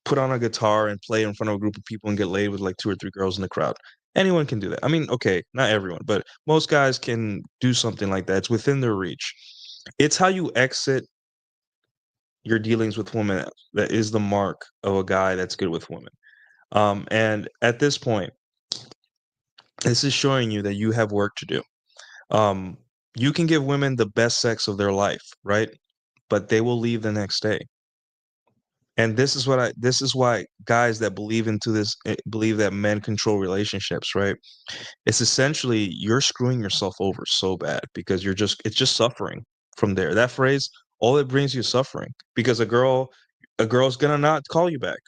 put on a guitar and play in front of a group of people and get laid with like two or three girls in the crowd. Anyone can do that. I mean, okay, not everyone, but most guys can do something like that. It's within their reach. It's how you exit your dealings with women that is the mark of a guy that's good with women. And at this point, this is showing you that you have work to do. Um, you can give women the best sex of their life, right? But they will leave the next day. And this is why guys that believe that men control relationships, right? It's essentially you're screwing yourself over so bad because it's just suffering from there. That phrase, all it brings you is suffering because a girl's gonna not call you back,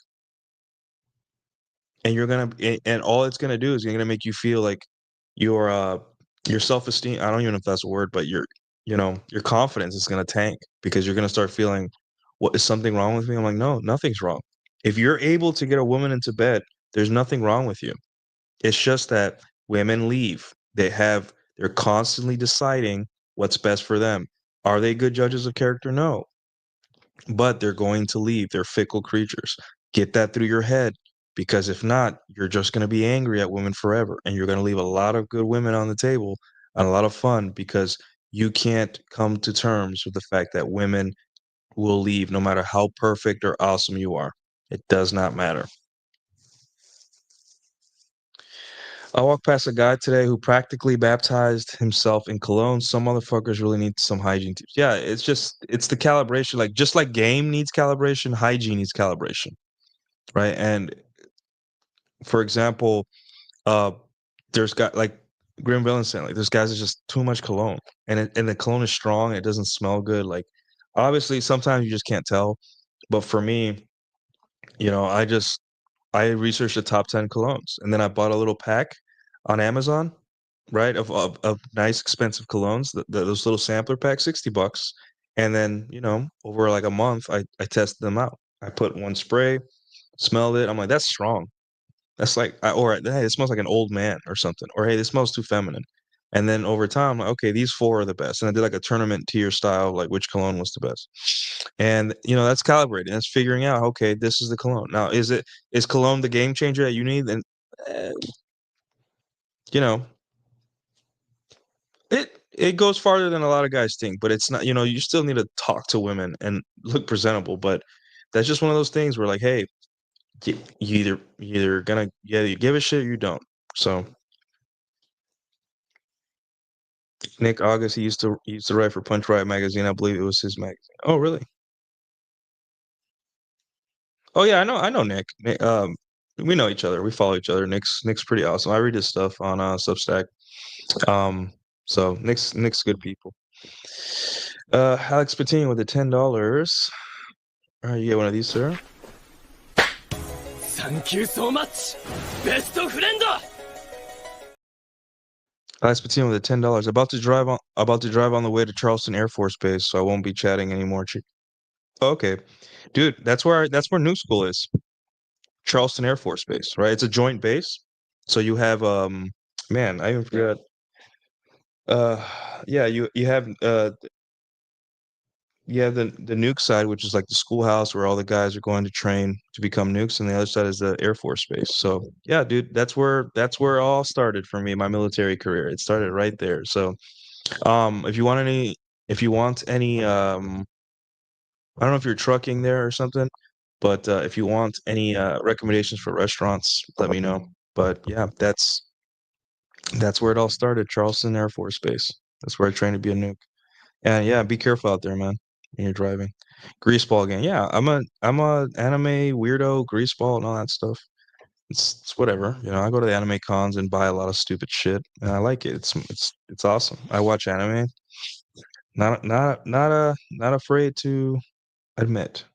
and and all it's gonna do is gonna make you feel like your uh your self-esteem, I don't even know if that's a word, but your confidence is gonna tank because you're gonna start feeling, what, is something wrong with me? I'm like, no, nothing's wrong. If you're able to get a woman into bed, there's nothing wrong with you. It's just that women leave. They're constantly deciding what's best for them. Are they good judges of character? No. But they're going to leave. They're fickle creatures. Get that through your head because if not, you're just going to be angry at women forever and you're going to leave a lot of good women on the table and a lot of fun because you can't come to terms with the fact that women will leave no matter how perfect or awesome you are. It does not matter. I walked past a guy today who practically baptized himself in cologne. Some motherfuckers really need some hygiene tips. Yeah, it's the calibration. Like just like game needs calibration, hygiene needs calibration, right? And for example, uh, there's got like Grim Villain saying like there's guys that's just too much cologne, and the cologne is strong. It doesn't smell good. Like obviously, sometimes you just can't tell. But for me, I researched the top 10 colognes and then I bought a little pack on Amazon, right? Of nice expensive colognes, those little sampler packs, $60. And then, over like a month, I tested them out. I put one spray, smelled it. I'm like, that's strong. That's like, or hey, it smells like an old man or something. Or hey, this smells too feminine. And then over time, I'm like, okay, these four are the best. And I did like a tournament tier style, like which cologne was the best. And that's calibrating. That's figuring out, okay, this is the cologne. Now, is cologne the game changer that you need? And uh, you know, it goes farther than a lot of guys think, but it's not, you still need to talk to women and look presentable, but that's just one of those things where like, hey, you either gonna yeah, you give a shit or you don't. So Nick August, he used to write for Punch Riot magazine. I believe it was his magazine. Oh, really? Oh yeah, I know Nick. We know each other. We follow each other. Nick's pretty awesome. I read his stuff on Substack. Um, so Nick's good people. Alex Patine with the $10. All right, you get one of these, sir. Thank you so much, best friend. Alex Patine with the $10. About to drive on the way to Charleston Air Force Base, so I won't be chatting anymore. Okay, dude, that's where New School is. Charleston Air Force Base, right? It's a joint base. So you have man, I even forgot. Uh yeah, you have the nuke side, which is like the schoolhouse where all the guys are going to train to become nukes, and the other side is the Air Force Base. So yeah, dude, that's where it all started for me, my military career. It started right there. So if you want any I don't know if you're trucking there or something, but if you want any recommendations for restaurants, let me know. But yeah, that's where it all started, Charleston Air Force Base. That's where I trained to be a nuke. And yeah, be careful out there, man, when you're driving. Greaseball gang. Yeah, I'm a anime weirdo, greaseball and all that stuff. It's whatever. I go to the anime cons and buy a lot of stupid shit, and I like it. It's awesome. I watch anime. Not afraid to admit.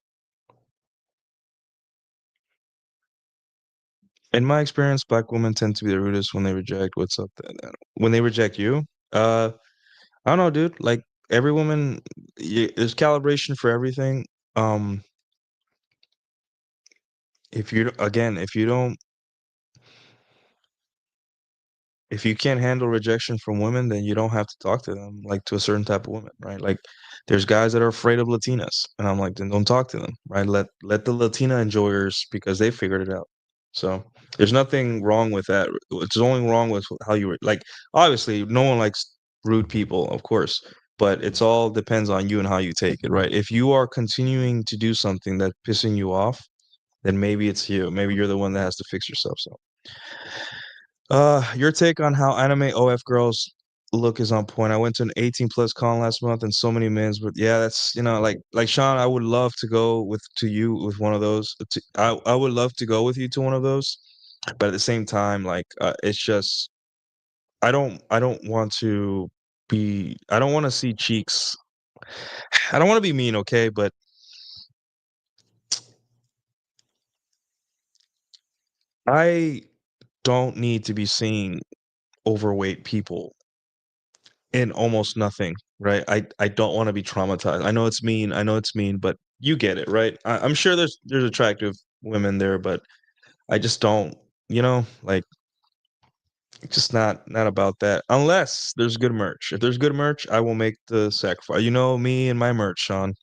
In my experience, black women tend to be the rudest when they reject. What's up then? When they reject you? I don't know, dude. Like every woman, there's calibration for everything. Um, if you can't handle rejection from women, then you don't have to talk to them like to a certain type of woman, right? Like there's guys that are afraid of Latinas, and I'm like, then don't talk to them, right? Let the Latina enjoyers because they figured it out. So there's nothing wrong with that. It's only wrong with how you were like. Obviously, no one likes rude people, of course, but it's all depends on you and how you take it, right? If you are continuing to do something that's pissing you off, then maybe it's you. Maybe you're the one that has to fix yourself. So your take on how anime OF girls look is on point. I went to an 18 plus con last month and so many men's, but yeah, that's like Sean, I would love to go to you with one of those. I would love to go with you to one of those, but at the same time, like it's just I don't want to I don't want to see cheeks. I don't want to be mean, okay, but I don't need to be seeing overweight people in almost nothing, right? I don't want to be traumatized. I know it's mean, but you get it, right? I'm sure there's attractive women there, but I just don't, like it's just not about that. Unless there's good merch. If there's good merch, I will make the sacrifice. You know me and my merch, Sean.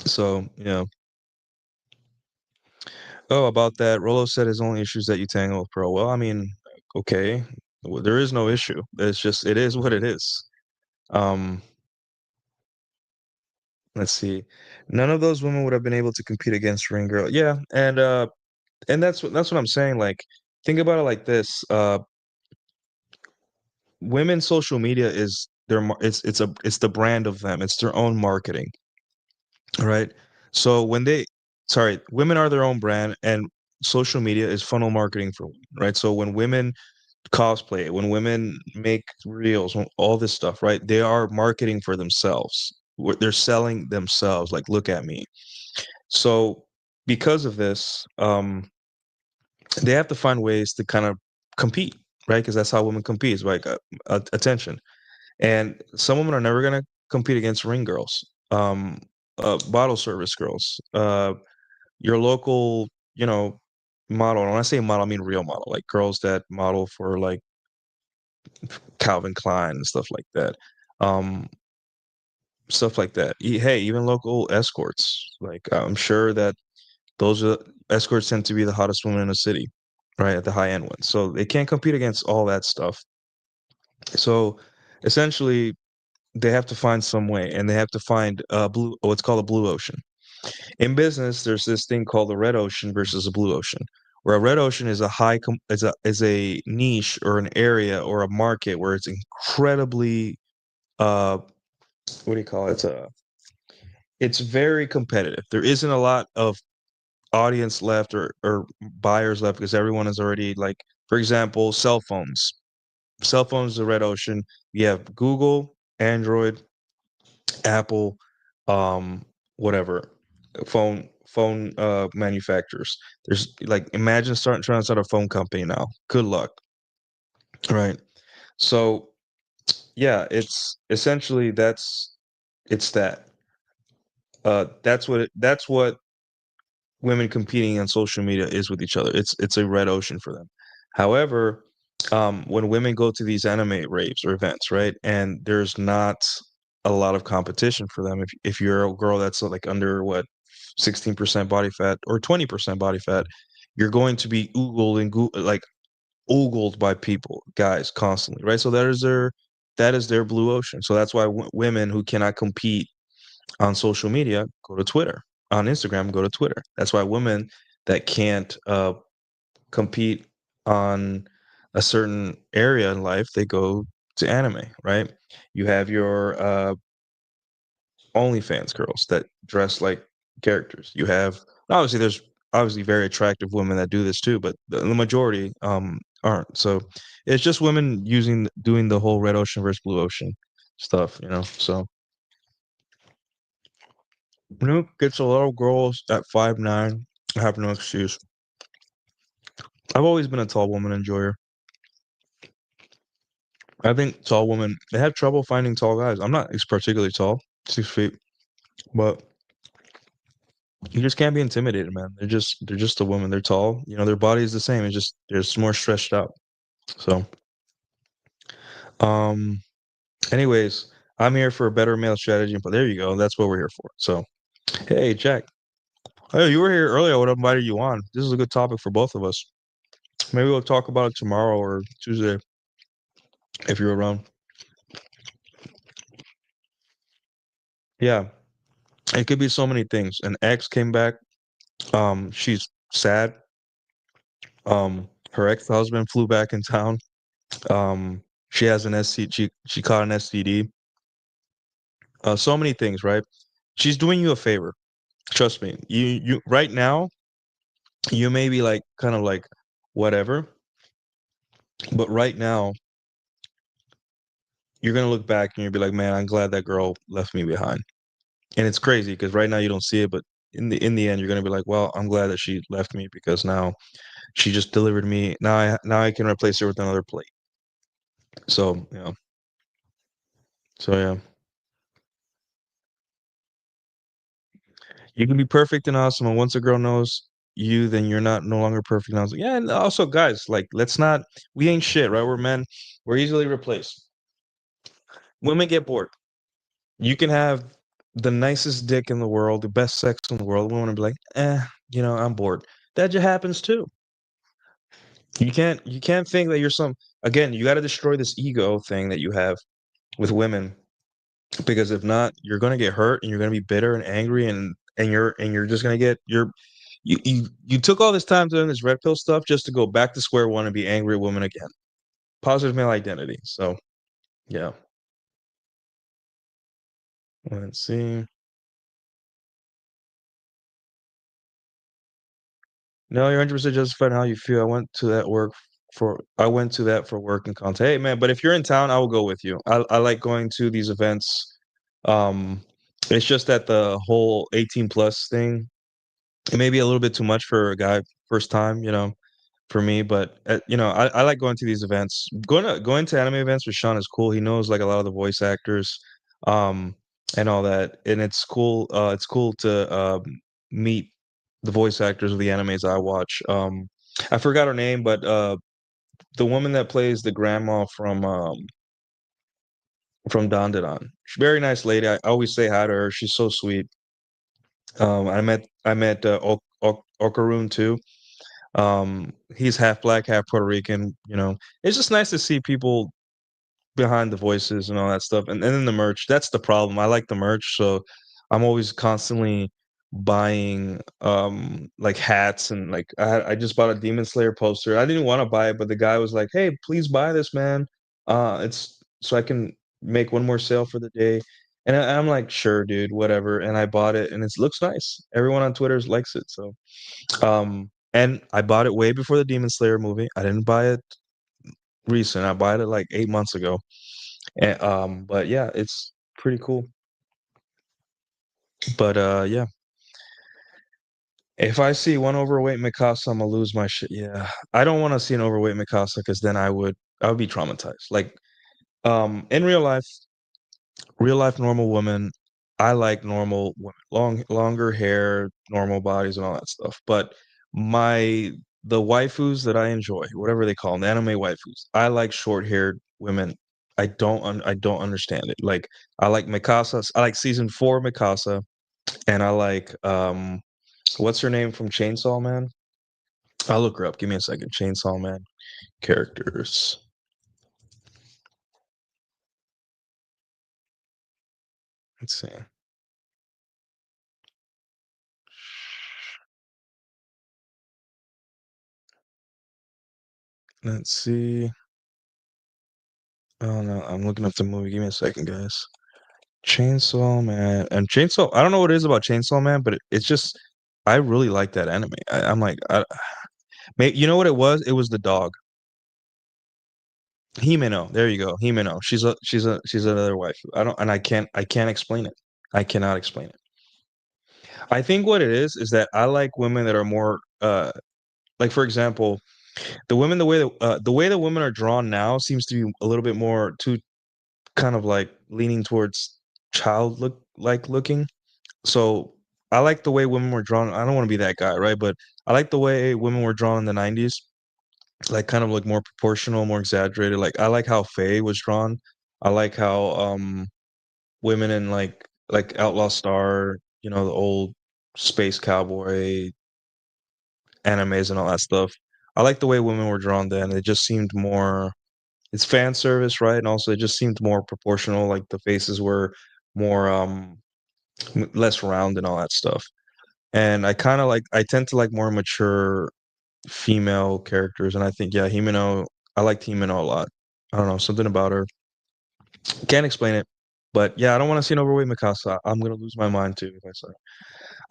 So yeah. Oh, about that, Rolo said his only issue is that you tangle with Pro. Well, I mean, okay, there is no issue. It's just it is what it is. Um, Let's see. None of those women would have been able to compete against Ring Girl. Yeah, and that's what I'm saying. Like, think about it like this. Women's social media is it's the brand of them. It's their own marketing, right? So women are their own brand, and social media is funnel marketing for women, right? So when women cosplay, when women make reels, all this stuff, right? They are marketing for themselves. They're selling themselves. Like, look at me. So because of this, they have to find ways to kind of compete, right? Because that's how women compete, is like attention. And some women are never going to compete against ring girls, bottle service girls, your local, model. And when I say model, I mean real model, like girls that model for like Calvin Klein and stuff like that. Um, Stuff like that. Hey, even local escorts. Like I'm sure that those are escorts tend to be the hottest women in the city, right? At the high end ones. So they can't compete against all that stuff. So essentially they have to find some way, and they have to find what's called a blue ocean. In business, there's this thing called the red ocean versus a blue ocean, where a red ocean is is a niche or an area or a market where it's incredibly uh what do you call it? It's very competitive. There isn't a lot of audience left or buyers left because everyone is already like, for example, cell phones. Cell phones is a red ocean. You have Google, Android, Apple, whatever phone manufacturers. There's like imagine starting trying to start a phone company now. Good luck. Right. So yeah, it's essentially it's that. That's what women competing on social media is with each other. It's a red ocean for them. However, when women go to these anime raves or events, right, and there's not a lot of competition for them. If you're a girl that's like under what 16% body fat or 20% body fat, you're going to be like oogled by people, guys, constantly, right? So that is their blue ocean. So that's why women who cannot compete on social media go to Twitter. On Instagram, go to Twitter. That's why women that can't compete on a certain area in life, they go to anime, right? You have your OnlyFans girls that dress like characters. You have obviously there's obviously very attractive women that do this too, but the majority aren't. So it's just women doing the whole red ocean versus blue ocean stuff, you know. So gets a lot of girls at 5'9" have no excuse. I've always been a tall woman enjoyer. I think tall women they have trouble finding tall guys. I'm not particularly tall, 6 feet, but you just can't be intimidated, man. They're just a woman. They're tall. You know, their body is the same. It's just they're just more stretched out. So, um, anyways, I'm here for a better male strategy. But there you go. That's what we're here for. So, hey, Jack. Hey, you were here earlier. I would have invited you on. This is a good topic for both of us. Maybe we'll talk about it tomorrow or Tuesday if you're around. Yeah, it could be so many things. An ex came back. She's sad. Her ex-husband flew back in town. She has an ST. She caught an STD. So many things, right? She's doing you a favor. Trust me. You right now, you may be like kind of like whatever, but right now you're gonna look back and you'll be like, man, I'm glad that girl left me behind. And it's crazy because right now you don't see it, but in the end, you're gonna be like, well, I'm glad that she left me because now she just delivered me. Now I can replace her with another plate. So yeah. So yeah. You can be perfect and awesome, and once a girl knows you, then you're not no longer perfect and awesome. Yeah, and also guys, like let's not we ain't shit, right? We're men. We're easily replaced. Women get bored. You can have the nicest dick in the world, the best sex in the world. Women will be like, I'm bored. That just happens too. You can't think that you're some again, you gotta destroy this ego thing that you have with women because if not, you're gonna get hurt and you're gonna be bitter and angry and you're just gonna get you took all this time doing this red pill stuff just to go back to square one and be angry at women again. Positive male identity. So yeah. Let's see. No, you're 100% justified in how you feel. I went to that for work and content. Hey man, but if you're in town, I will go with you. I like going to these events. Um, it's just that the whole 18 plus thing, it may be a little bit too much for a guy first time, for me. But I like going to these events. Going to anime events with Sean is cool. He knows like a lot of the voice actors, um, and all that, and it's cool. It's cool to meet the voice actors of the animes I watch. I forgot her name, but the woman that plays the grandma from Dandadan. She's a very nice lady. I always say hi to her. She's so sweet. I met Okarun too. He's half black, half Puerto Rican. It's just nice to see people behind the voices and all that stuff, and then the merch. That's the problem. I like the merch, so I'm always constantly buying like hats and like I just bought a Demon Slayer poster. I didn't want to buy it, but the guy was like, "Hey, please buy this, man. It's so I can make one more sale for the day." And I'm like, "Sure, dude, whatever." And I bought it, and it looks nice. Everyone on Twitter likes it, so and I bought it way before the Demon Slayer movie. I didn't buy it recent. I bought it like 8 months ago. And, but yeah, it's pretty cool. But yeah, if I see one overweight Mikasa, I'm gonna lose my shit. Yeah, I don't want to see an overweight Mikasa because then I would be traumatized. Like, in real life normal women, I like normal women, longer hair, normal bodies, and all that stuff. But my the waifus that I enjoy, whatever they call them, the anime waifus, I like short haired women. I don't understand it. Like I like Mikasa. I like season 4 Mikasa, and I like what's her name from Chainsaw Man? I'll look her up. Give me a second. Chainsaw Man characters. Let's see. Let's see. Oh no, I'm looking up the movie. Give me a second, guys. Chainsaw Man and Chainsaw. I don't know what it is about Chainsaw Man, but it's just I really like that anime. I'm like, you know what it was? It was the dog. Himeno. There you go. Himeno. She's another wife. I can't explain it. I cannot explain it. I think what it is that I like women that are more like for example, the way the women are drawn now seems to be a little bit more too kind of like leaning towards looking. So I like the way women were drawn. I don't want to be that guy, right? But I like the way women were drawn in the 90s, like kind of like more proportional, more exaggerated. Like I like how Faye was drawn. I like how women in like Outlaw Star, you know, the old space cowboy animes and all that stuff. I like the way women were drawn then. It just seemed more it's fan service, right? And also it just seemed more proportional, like the faces were more less round and all that stuff. And I tend to like more mature female characters, and I think yeah, Himeno. I liked Himeno a lot. I don't know, something about her. Can't explain it, but yeah, I don't want to see an overweight Mikasa. I'm gonna lose my mind too if I saw her.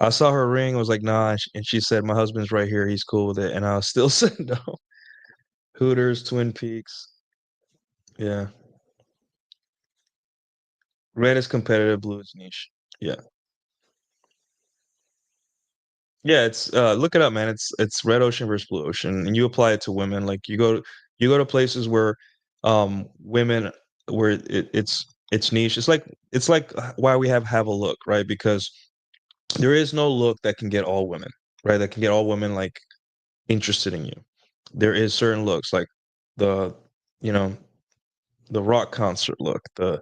I saw her ring. I was like, nah, and she said, "My husband's right here. He's cool with it," and I still said no. Hooters, Twin Peaks. Yeah, red is competitive, blue is niche. Yeah. Yeah, it's look it up, man. It's red ocean versus blue ocean, and you apply it to women. Like you go to places where women where it's niche. It's like why we have a look, right? Because there is no look that can get all women, right? That can get all women like interested in you. There is certain looks like the you know the rock concert look, the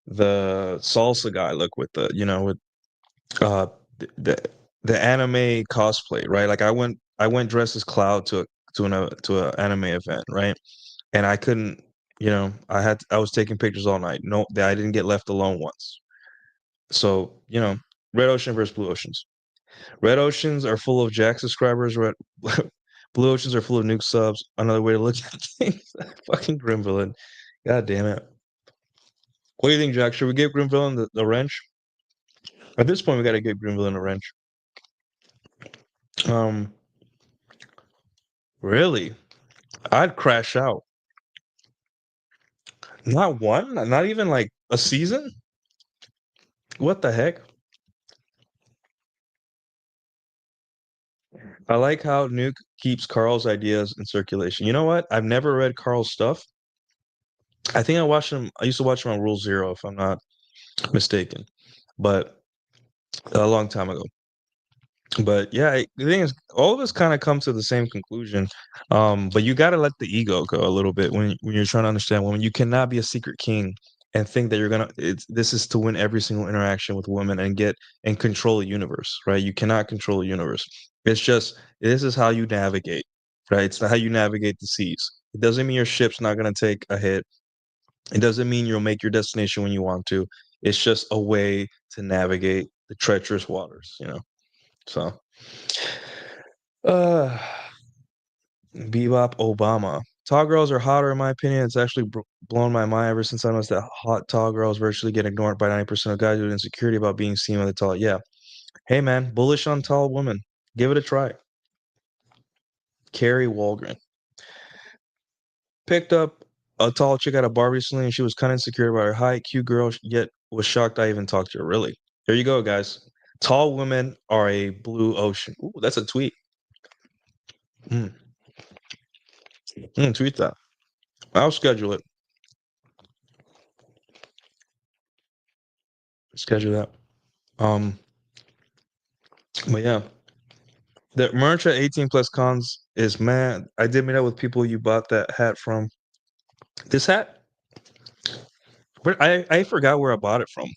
salsa guy look with the with uh the the anime cosplay, right? Like I went dressed as Cloud to an anime event, right? And I couldn't, I was taking pictures all night. No, I didn't get left alone once. So, red ocean versus blue oceans. Red oceans are full of Jack subscribers. Red blue oceans are full of nuke subs. Another way to look at things. Fucking Grim Villain. God damn it. What do you think, Jack? Should we give Grim Villain the wrench? At this point, we got to give Grim Villain a wrench. Um, really? I'd crash out. Not one? Not even like a season? What the heck? I like how Nuke keeps Carl's ideas in circulation. You know what? I've never read Carl's stuff. I think I used to watch him on Rule Zero, if I'm not mistaken, but a long time ago. But yeah, the thing is, all of us kind of come to the same conclusion. But you got to let the ego go a little bit when you're trying to understand women. You cannot be a secret king and think that this is to win every single interaction with women and get and control the universe, right? You cannot control the universe. It's just this is how you navigate, right? It's how you navigate the seas. It doesn't mean your ship's not going to take a hit. It doesn't mean you'll make your destination when you want to. It's just a way to navigate the treacherous waters, you know. So, uh, Bebop Obama. Tall girls are hotter, in my opinion. It's actually blown my mind ever since I noticed that hot tall girls virtually get ignored by 90% of guys with insecurity about being seen with a tall. Yeah. Hey, man, bullish on tall women. Give it a try. Carrie Walgren. Picked up a tall chick at a bar recently, and she was kind of insecure about her height. Cute girl, yet was shocked I even talked to her. Really? There you go, guys. Tall women are a blue ocean. Ooh, that's a tweet. Tweet that. I'll schedule it. Schedule that. But yeah, the merch at 18 plus cons is mad. I did meet up with people you bought that hat from. This hat, but I forgot where I bought it from.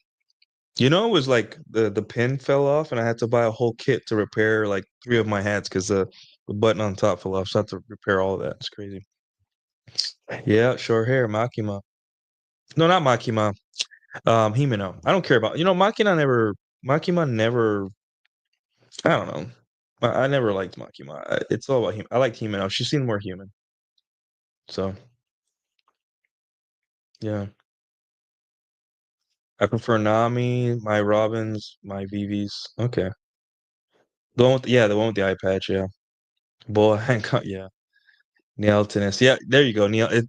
You know, it was like the pin fell off, and I had to buy a whole kit to repair like 3 of my hats because the button on top fell off. So I had to repair all of that. It's crazy. Yeah, short hair, Makima. No, not Makima. Himeno. I don't care about. Makima never. I don't know. I never liked Makima. It's all about him. I liked Himeno. She seemed more human. So yeah, I prefer Nami, my Robins, my Vivis. Okay, the one with the eye patch. Yeah, Boa Hancock. Yeah. Nail tennis. Yeah, there you go.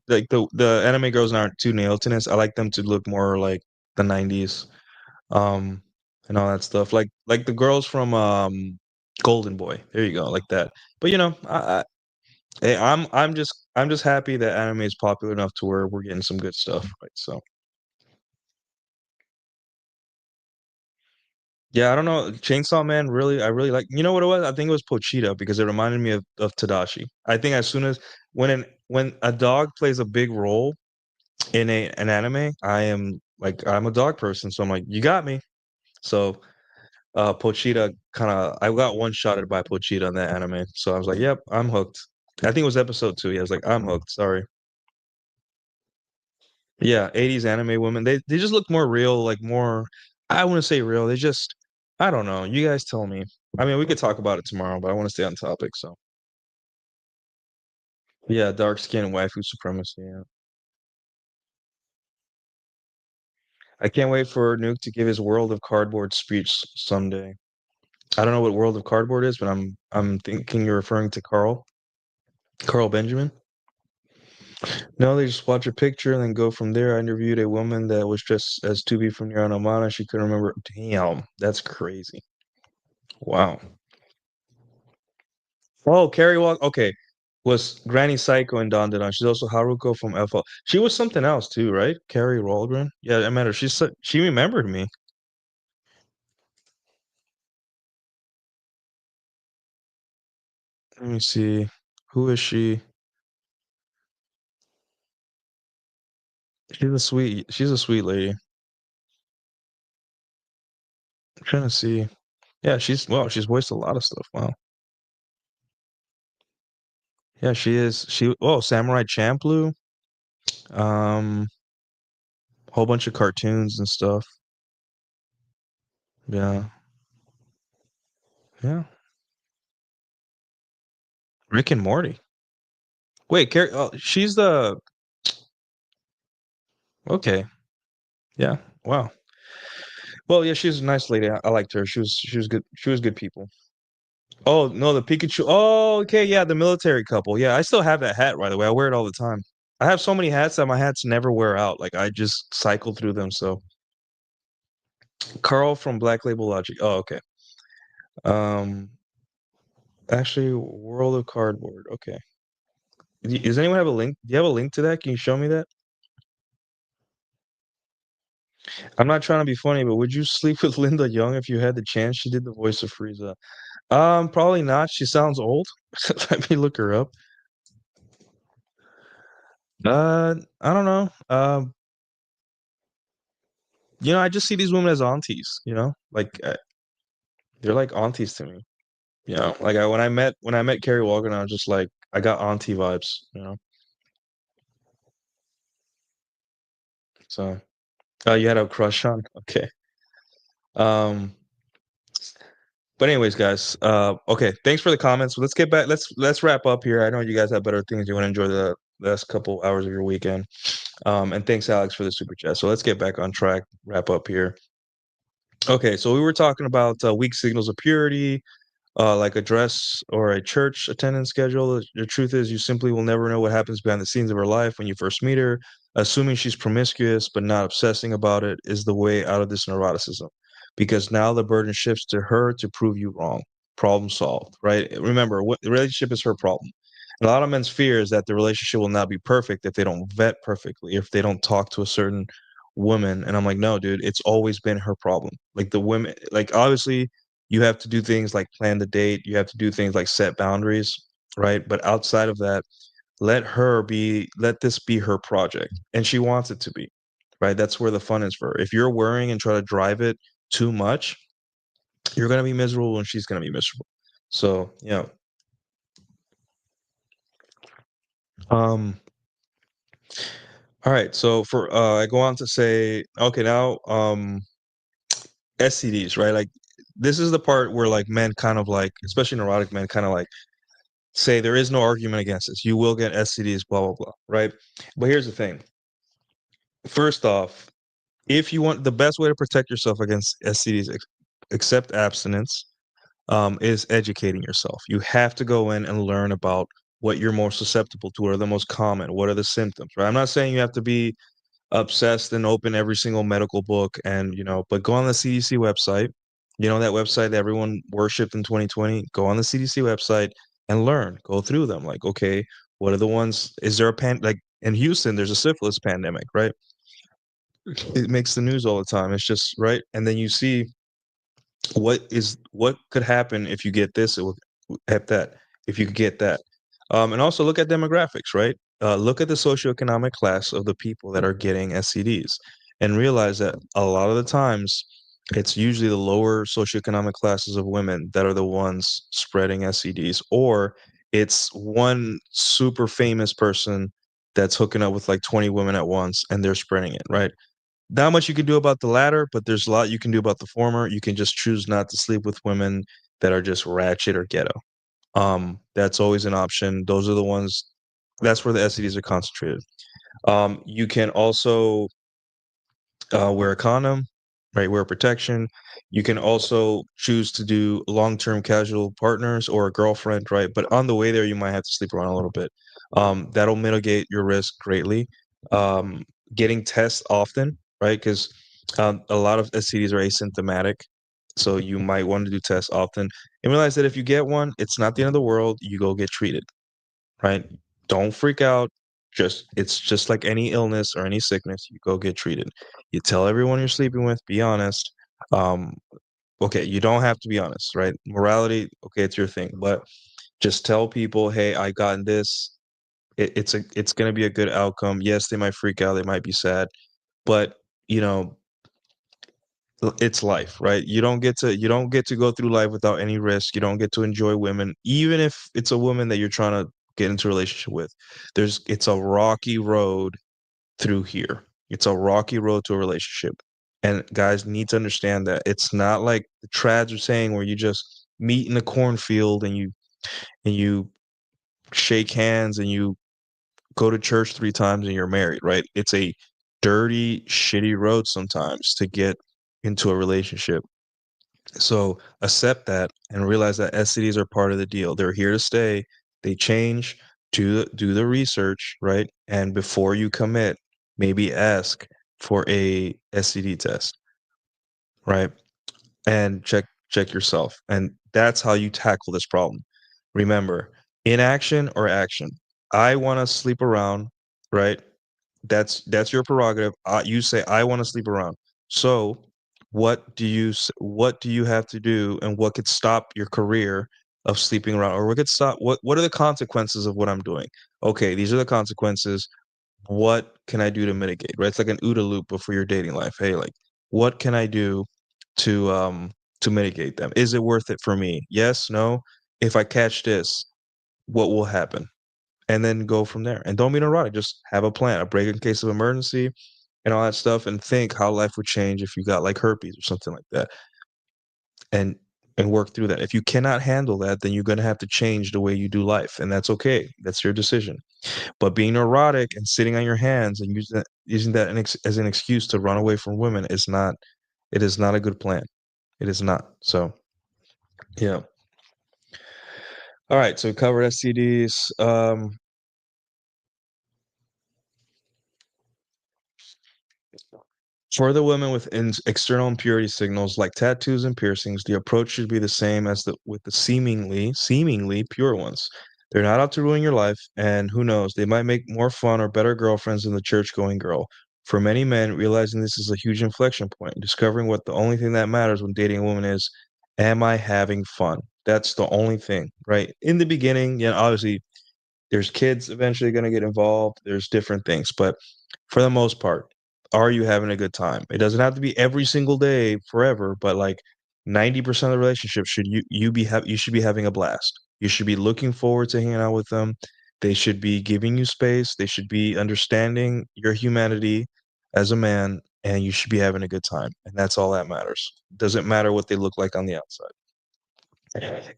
Like the anime girls aren't too nail tennis. I like them to look more like the 90s. Um and all that stuff. Like the girls from Golden Boy. There you go, like that. But hey, I'm just happy that anime is popular enough to where we're getting some good stuff, right? So yeah, I don't know. Chainsaw Man really I really like, you know what it was? I think it was Pochita because it reminded me of Tadashi. I think as soon as when a dog plays a big role in an anime, I'm a dog person, so I'm like, you got me. So Pochita I got one shotted by Pochita on that anime. So I was like, yep, I'm hooked. I think it was episode 2. Yeah, I was like, I'm hooked. Sorry. Yeah, 80s anime women. They just look more real, like more I wouldn't say real. They just I don't know. You guys tell me. I mean, we could talk about it tomorrow, but I want to stay on topic, so. Yeah, dark skin waifu supremacy. Yeah. I can't wait for Nuke to give his World of Cardboard speech someday. I don't know what World of Cardboard is, but I'm thinking you're referring to Carl Benjamin. No, they just watch a picture and then go from there. I interviewed a woman that was dressed as Tubi from Nier Automata. She couldn't remember. Damn, that's crazy. Wow. Oh, Carrie Walk. Okay, was Granny Psycho and Don Don. She's also Haruko from FL. She was something else too, right? Carrie Waldron. Yeah, I met her. She remembered me. Let me see. Who is she? She's a sweet lady. I'm trying to see. Yeah, she's voiced a lot of stuff. Wow. Yeah, she is. Samurai Champloo. Um, whole bunch of cartoons and stuff. Yeah. Yeah. Rick and Morty. Wait, she's the okay. Yeah. Wow. Well, yeah, she's a nice lady. I liked her. She was good. She was good people. Oh, no, the Pikachu. Oh, okay, yeah, the military couple. Yeah, I still have that hat, by the way. I wear it all the time. I have so many hats that my hats never wear out. Like I just cycle through them. So Carl from Black Label Logic. Oh, okay. Um, actually, World of Cardboard. Okay. Does anyone have a link? Do you have a link to that? Can you show me that? I'm not trying to be funny, but would you sleep with Linda Young if you had the chance? She did the voice of Frieza. Probably not. She sounds old. Let me look her up. I don't know. I just see these women as aunties. Like they're like aunties to me. Like when I met Carrie Walker, I was just like I got auntie vibes. So, you had a crush on? Okay. Um, but anyways, guys, okay, thanks for the comments. Let's get back. Let's wrap up here. I know you guys have better things. You want to enjoy the last couple hours of your weekend. And thanks, Alex, for the super chat. So let's get back on track. Wrap up here. Okay, so we were talking about weak signals of purity, like a dress or a church attendance schedule. The truth is, you simply will never know what happens behind the scenes of her life when you first meet her. Assuming she's promiscuous but not obsessing about it is the way out of this neuroticism, because now the burden shifts to her to prove you wrong. Problem solved, right? Remember, what the relationship is her problem. And a lot of men's fear is that the relationship will not be perfect if they don't vet perfectly, if they don't talk to a certain woman. And I'm like, no, dude, it's always been her problem. Like the women, like obviously you have to do things like plan the date, you have to do things like set boundaries, right? But outside of that, let this be her project, and she wants it to be, right? That's where the fun is for her. If you're worrying and try to drive it too much, you're going to be miserable and she's going to be miserable. So yeah. um all right, so for I go on to say, okay, now STDs, right? Like this is the part where like men kind of like, especially neurotic men, kind of like say there is no argument against this. You will get STDs, blah blah blah, right? But here's the thing. First off, if you want, the best way to protect yourself against STDs, except abstinence, is educating yourself. You have to go in and learn about what you're more susceptible to, what are the most common, what are the symptoms, right? I'm not saying you have to be obsessed and open every single medical book and, but go on the CDC website, that website that everyone worshipped in 2020. Go on the CDC website and learn, go through them. Like, okay, what are the ones, is there like in Houston, there's a syphilis pandemic, right? It makes the news all the time. It's just right. And then you see what could happen if you get this, it will have that, if you could get that. And also look at demographics, right? Look at the socioeconomic class of the people that are getting STDs and realize that a lot of the times it's usually the lower socioeconomic classes of women that are the ones spreading STDs, or it's one super famous person that's hooking up with like 20 women at once and they're spreading it, right? Not much you can do about the latter, but there's a lot you can do about the former. You can just choose not to sleep with women that are just ratchet or ghetto. That's always an option. Those are the ones. That's where the STDs are concentrated. You can also wear a condom, right? Wear protection. You can also choose to do long-term casual partners or a girlfriend, right? But on the way there, you might have to sleep around a little bit. That'll mitigate your risk greatly. Getting tests often, right? Because a lot of STDs are asymptomatic. So you might want to do tests often and realize that if you get one, it's not the end of the world. You go get treated, right? Don't freak out. It's just like any illness or any sickness. You go get treated. You tell everyone you're sleeping with. Be honest. Um, okay, you don't have to be honest, right? Morality, okay, it's your thing, but just tell people, hey, I got this. It's gonna be a good outcome. Yes, they might freak out. They might be sad, but you know it's life, right? You don't get to go through life without any risk. You don't get to enjoy women, even if it's a woman that you're trying to get into a relationship with. It's a rocky road through here. It's a rocky road to a relationship. And guys need to understand that it's not like the trads are saying where you just meet in a cornfield and you shake hands and you go to church 3 times and you're married, right? It's a dirty, shitty road sometimes to get into a relationship. So accept that and realize that STDs are part of the deal. They're here to stay. They change. Do the research, right? And before you commit, maybe ask for a STD test, right? And check yourself. And that's how you tackle this problem. Remember, inaction or action. I want to sleep around, right? That's your prerogative. You say I want to sleep around. So, what do you have to do, and what could stop your career of sleeping around, or what could stop? What are the consequences of what I'm doing? Okay, these are the consequences. What can I do to mitigate? Right? It's like an OODA loop before your dating life. Hey, like, what can I do to mitigate them? Is it worth it for me? Yes, no. If I catch this, what will happen? And then go from there. And don't be neurotic. Just have a plan, a break in case of emergency. and all that stuff, and think how life would change if you got like herpes or something like that, and work through that. If you cannot handle that, then you're going to have to change the way you do life, and that's okay. That's your decision. But being neurotic and sitting on your hands and using that as an excuse to run away from women is not. It is not a good plan. It is not. So yeah. All right. So we covered STDs. For the women with external impurity signals like tattoos and piercings, the approach should be the same as with the seemingly pure ones. They're not out to ruin your life, and who knows, they might make more fun or better girlfriends than the church-going girl. For many men, realizing this is a huge inflection point, discovering what the only thing that matters when dating a woman is, am I having fun? That's the only thing, right? In the beginning, yeah, obviously there's kids eventually going to get involved. There's different things, but for the most part, are you having a good time? It doesn't have to be every single day forever, but like 90% of the relationship should you should be having a blast. You should be looking forward to hanging out with them. They should be giving you space. They should be understanding your humanity as a man, and you should be having a good time. And that's all that matters. Doesn't matter what they look like on the outside.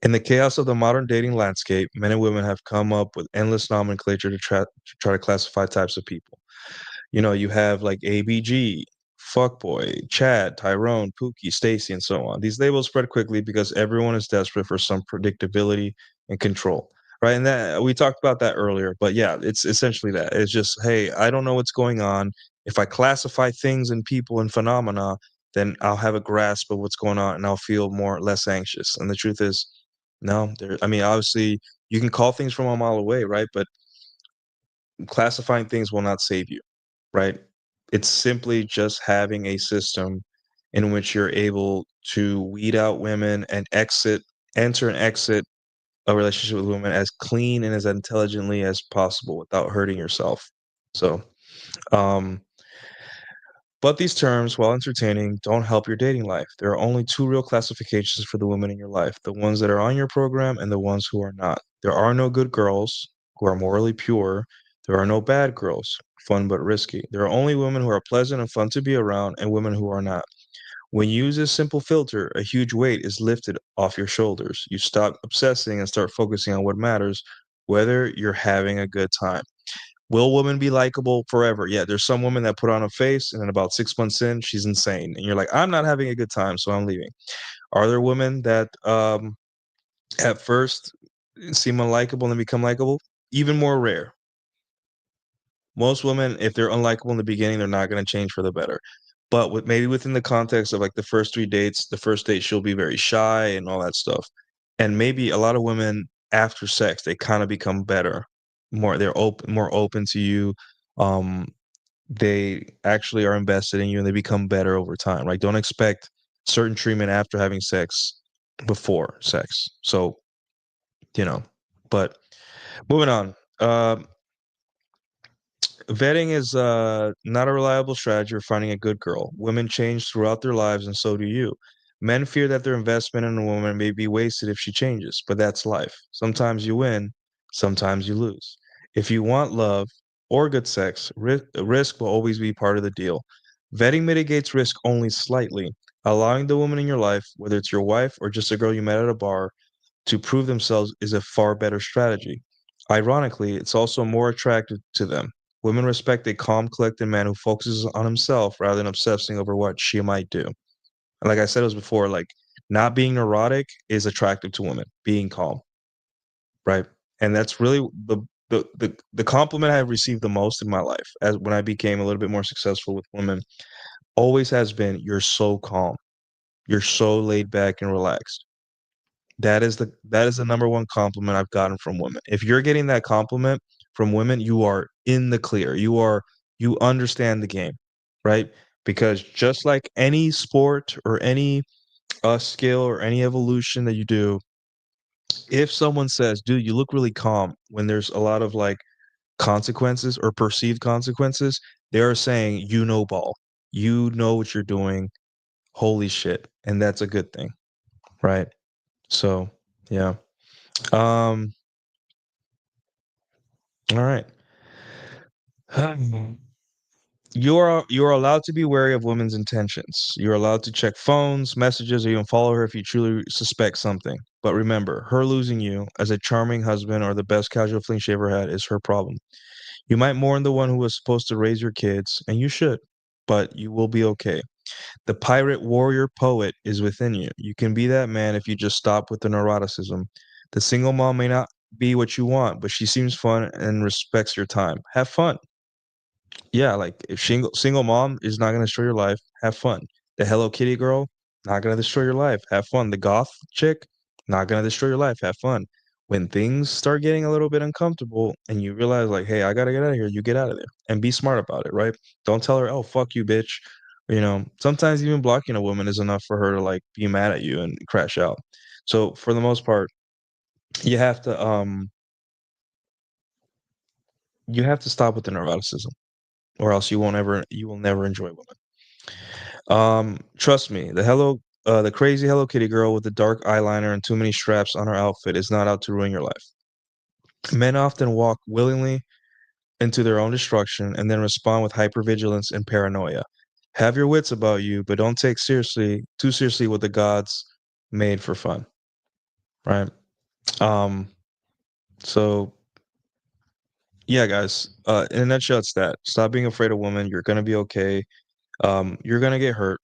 In the chaos of the modern dating landscape, men and women have come up with endless nomenclature to try to classify types of people. You know, you have like ABG, fuckboy, Chad, Tyrone, Pookie, Stacy, and so on. These labels spread quickly because everyone is desperate for some predictability and control. Right. And that we talked about that earlier. But yeah, it's essentially that. It's just, hey, I don't know what's going on. If I classify things and people and phenomena, then I'll have a grasp of what's going on and I'll feel less anxious. And the truth is, no, I mean, obviously you can call things from a mile away, right? But classifying things will not save you, right? It's simply just having a system in which you're able to weed out women and enter and exit a relationship with women as clean and as intelligently as possible without hurting yourself. So, um, but these terms, while entertaining, don't help your dating life. There are only two real classifications for the women in your life, the ones that are on your program and the ones who are not. There are no good girls who are morally pure. There are no bad girls, fun but risky. There are only women who are pleasant and fun to be around and women who are not. When you use this simple filter, a huge weight is lifted off your shoulders. You stop obsessing and start focusing on what matters, whether you're having a good time. Will women be likable forever? Yeah, there's some women that put on a face, and then about 6 months in, she's insane, and you're like, I'm not having a good time, so I'm leaving. Are there women that at first seem unlikable and then become likable? Even more rare. Most women, if they're unlikable in the beginning, they're not going to change for the better. But maybe within the context of like the first 3 dates, the first date she'll be very shy and all that stuff, and maybe a lot of women after sex they kind of become better, more open to you. Um, they actually are invested in you and they become better over time, right? Don't expect certain treatment after having sex before sex. So, you know, but moving on. Vetting is not a reliable strategy for finding a good girl. Women change throughout their lives, and so do you. Men fear that their investment in a woman may be wasted if she changes, but that's life. Sometimes you win, sometimes you lose. If you want love or good sex, risk will always be part of the deal. Vetting mitigates risk only slightly, allowing the woman in your life, whether it's your wife or just a girl you met at a bar, to prove themselves is a far better strategy. Ironically, it's also more attractive to them. Women respect a calm, collected man who focuses on himself rather than obsessing over what she might do. And like I said it was before, like not being neurotic is attractive to women, being calm, right? And that's really the compliment I've received the most in my life as when I became a little bit more successful with women always has been, you're so calm. You're so laid back and relaxed. That is the number one compliment I've gotten from women. If you're getting that compliment from women, you are in the clear. You understand the game, right? Because just like any sport or any skill or any evolution that you do, if someone says, "Dude, you look really calm," when there's a lot of like consequences or perceived consequences, they are saying, "You know ball. You know what you're doing. Holy shit." And that's a good thing, right? So, yeah. Um All right. You are allowed to be wary of women's intentions. You're allowed to check phones, messages, or even follow her if you truly suspect something. But remember, her losing you as a charming husband or the best casual fling she ever had is her problem. You might mourn the one who was supposed to raise your kids, and you should, but you will be okay. The pirate warrior poet is within you. You can be that man if you just stop with the neuroticism. The single mom may not be what you want, but she seems fun and respects your time. Have fun. Yeah, like if single mom is not gonna destroy your life, have fun. The Hello Kitty girl, not gonna destroy your life, have fun. The goth chick, not gonna destroy your life, have fun. When things start getting a little bit uncomfortable and you realize like, hey, I gotta get out of here, you get out of there and be smart about it, right? Don't tell her, oh fuck you, bitch. Sometimes even blocking a woman is enough for her to like be mad at you and crash out. So for the most part, you have to um you have to stop with the neuroticism, or else you will never enjoy women. Trust me, the crazy Hello Kitty girl with the dark eyeliner and too many straps on her outfit is not out to ruin your life. Men often walk willingly into their own destruction and then respond with hypervigilance and paranoia. Have your wits about you, but don't take too seriously what the gods made for fun, right? Um, so yeah, guys, in a nutshell, it's that. Stop being afraid of women. You're gonna be okay. You're gonna get hurt,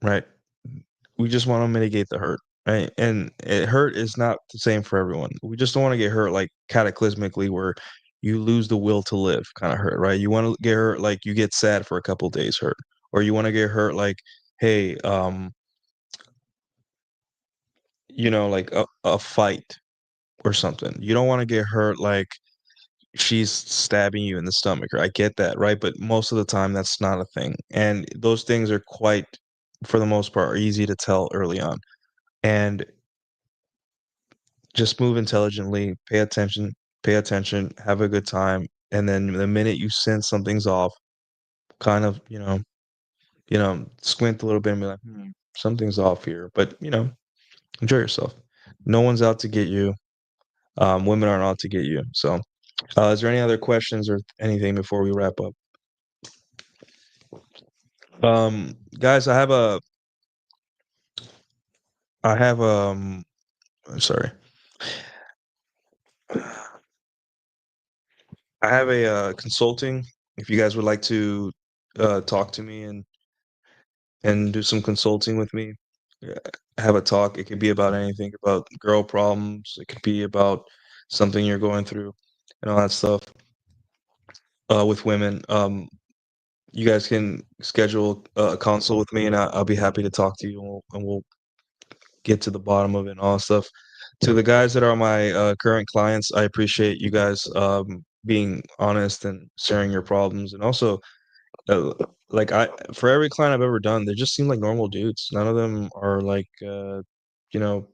right? We just want to mitigate the hurt, right? And hurt is not the same for everyone. We just don't want to get hurt like cataclysmically where you lose the will to live kind of hurt, right? You want to get hurt like you get sad for a couple days hurt, or you want to get hurt like, hey, like a fight or something. You don't want to get hurt like she's stabbing you in the stomach. Or I get that, right? But most of the time, that's not a thing, and those things are quite, for the most part, are easy to tell early on. And just move intelligently, pay attention, have a good time, and then the minute you sense something's off, kind of, squint a little bit and be like, something's off here. But enjoy yourself. No one's out to get you. Women aren't out to get you. So, is there any other questions or anything before we wrap up? Guys, I have I'm sorry. I have a consulting. If you guys would like to talk to me and do some consulting with me, yeah, have a talk. It could be about anything, about girl problems. It could be about something you're going through and all that stuff with women. You guys can schedule a consult with me, and I'll be happy to talk to you, and we'll get to the bottom of it and all that stuff. To the guys that are my current clients, I appreciate you guys being honest and sharing your problems, and also uh, like for every client I've ever done, they just seem like normal dudes. None of them are like you know,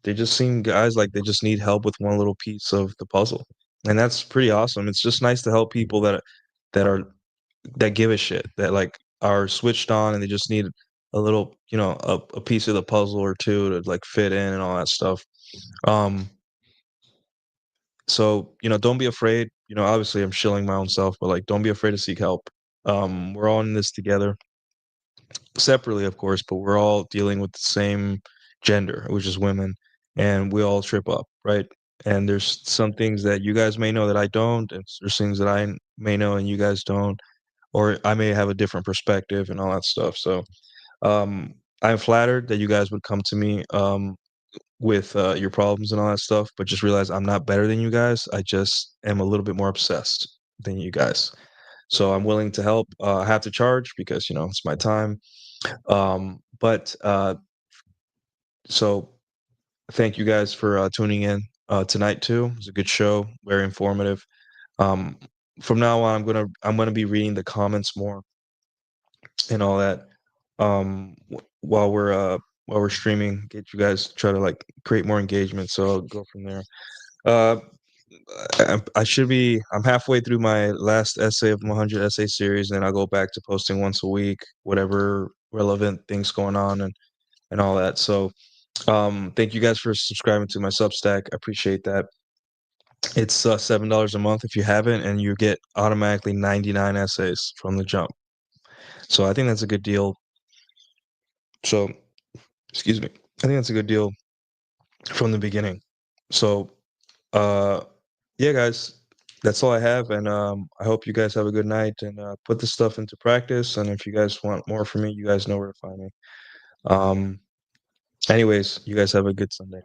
they just seem guys like they just need help with one little piece of the puzzle. And that's pretty awesome. It's just nice to help people that are that give a shit, that like are switched on and they just need a little, a piece of the puzzle or two to like fit in and all that stuff. Um so, don't be afraid. Obviously I'm shilling my own self, but like don't be afraid to seek help. We're all in this together, separately, of course, but we're all dealing with the same gender, which is women, and we all trip up, right? And there's some things that you guys may know that I don't, and there's things that I may know and you guys don't, or I may have a different perspective and all that stuff. So, I'm flattered that you guys would come to me with your problems and all that stuff, but just realize I'm not better than you guys. I just am a little bit more obsessed than you guys. So I'm willing to help. I have to charge because it's my time. But so thank you guys for tuning in tonight too. It was a good show, very informative. Um, from now on, I'm gonna be reading the comments more and all that. While we're streaming, get you guys try to like create more engagement. So I'll go from there. Uh, I'm halfway through my last essay of my 100 essay series, and I'll go back to posting once a week, whatever relevant things going on and all that. So, thank you guys for subscribing to my Substack. I appreciate that. It's $7 a month if you haven't, and you get automatically 99 essays from the jump. So I think that's a good deal. So, excuse me. I think that's a good deal from the beginning. So, yeah, guys, that's all I have, and I hope you guys have a good night and put this stuff into practice. And if you guys want more from me, you guys know where to find me. Anyways, you guys have a good Sunday.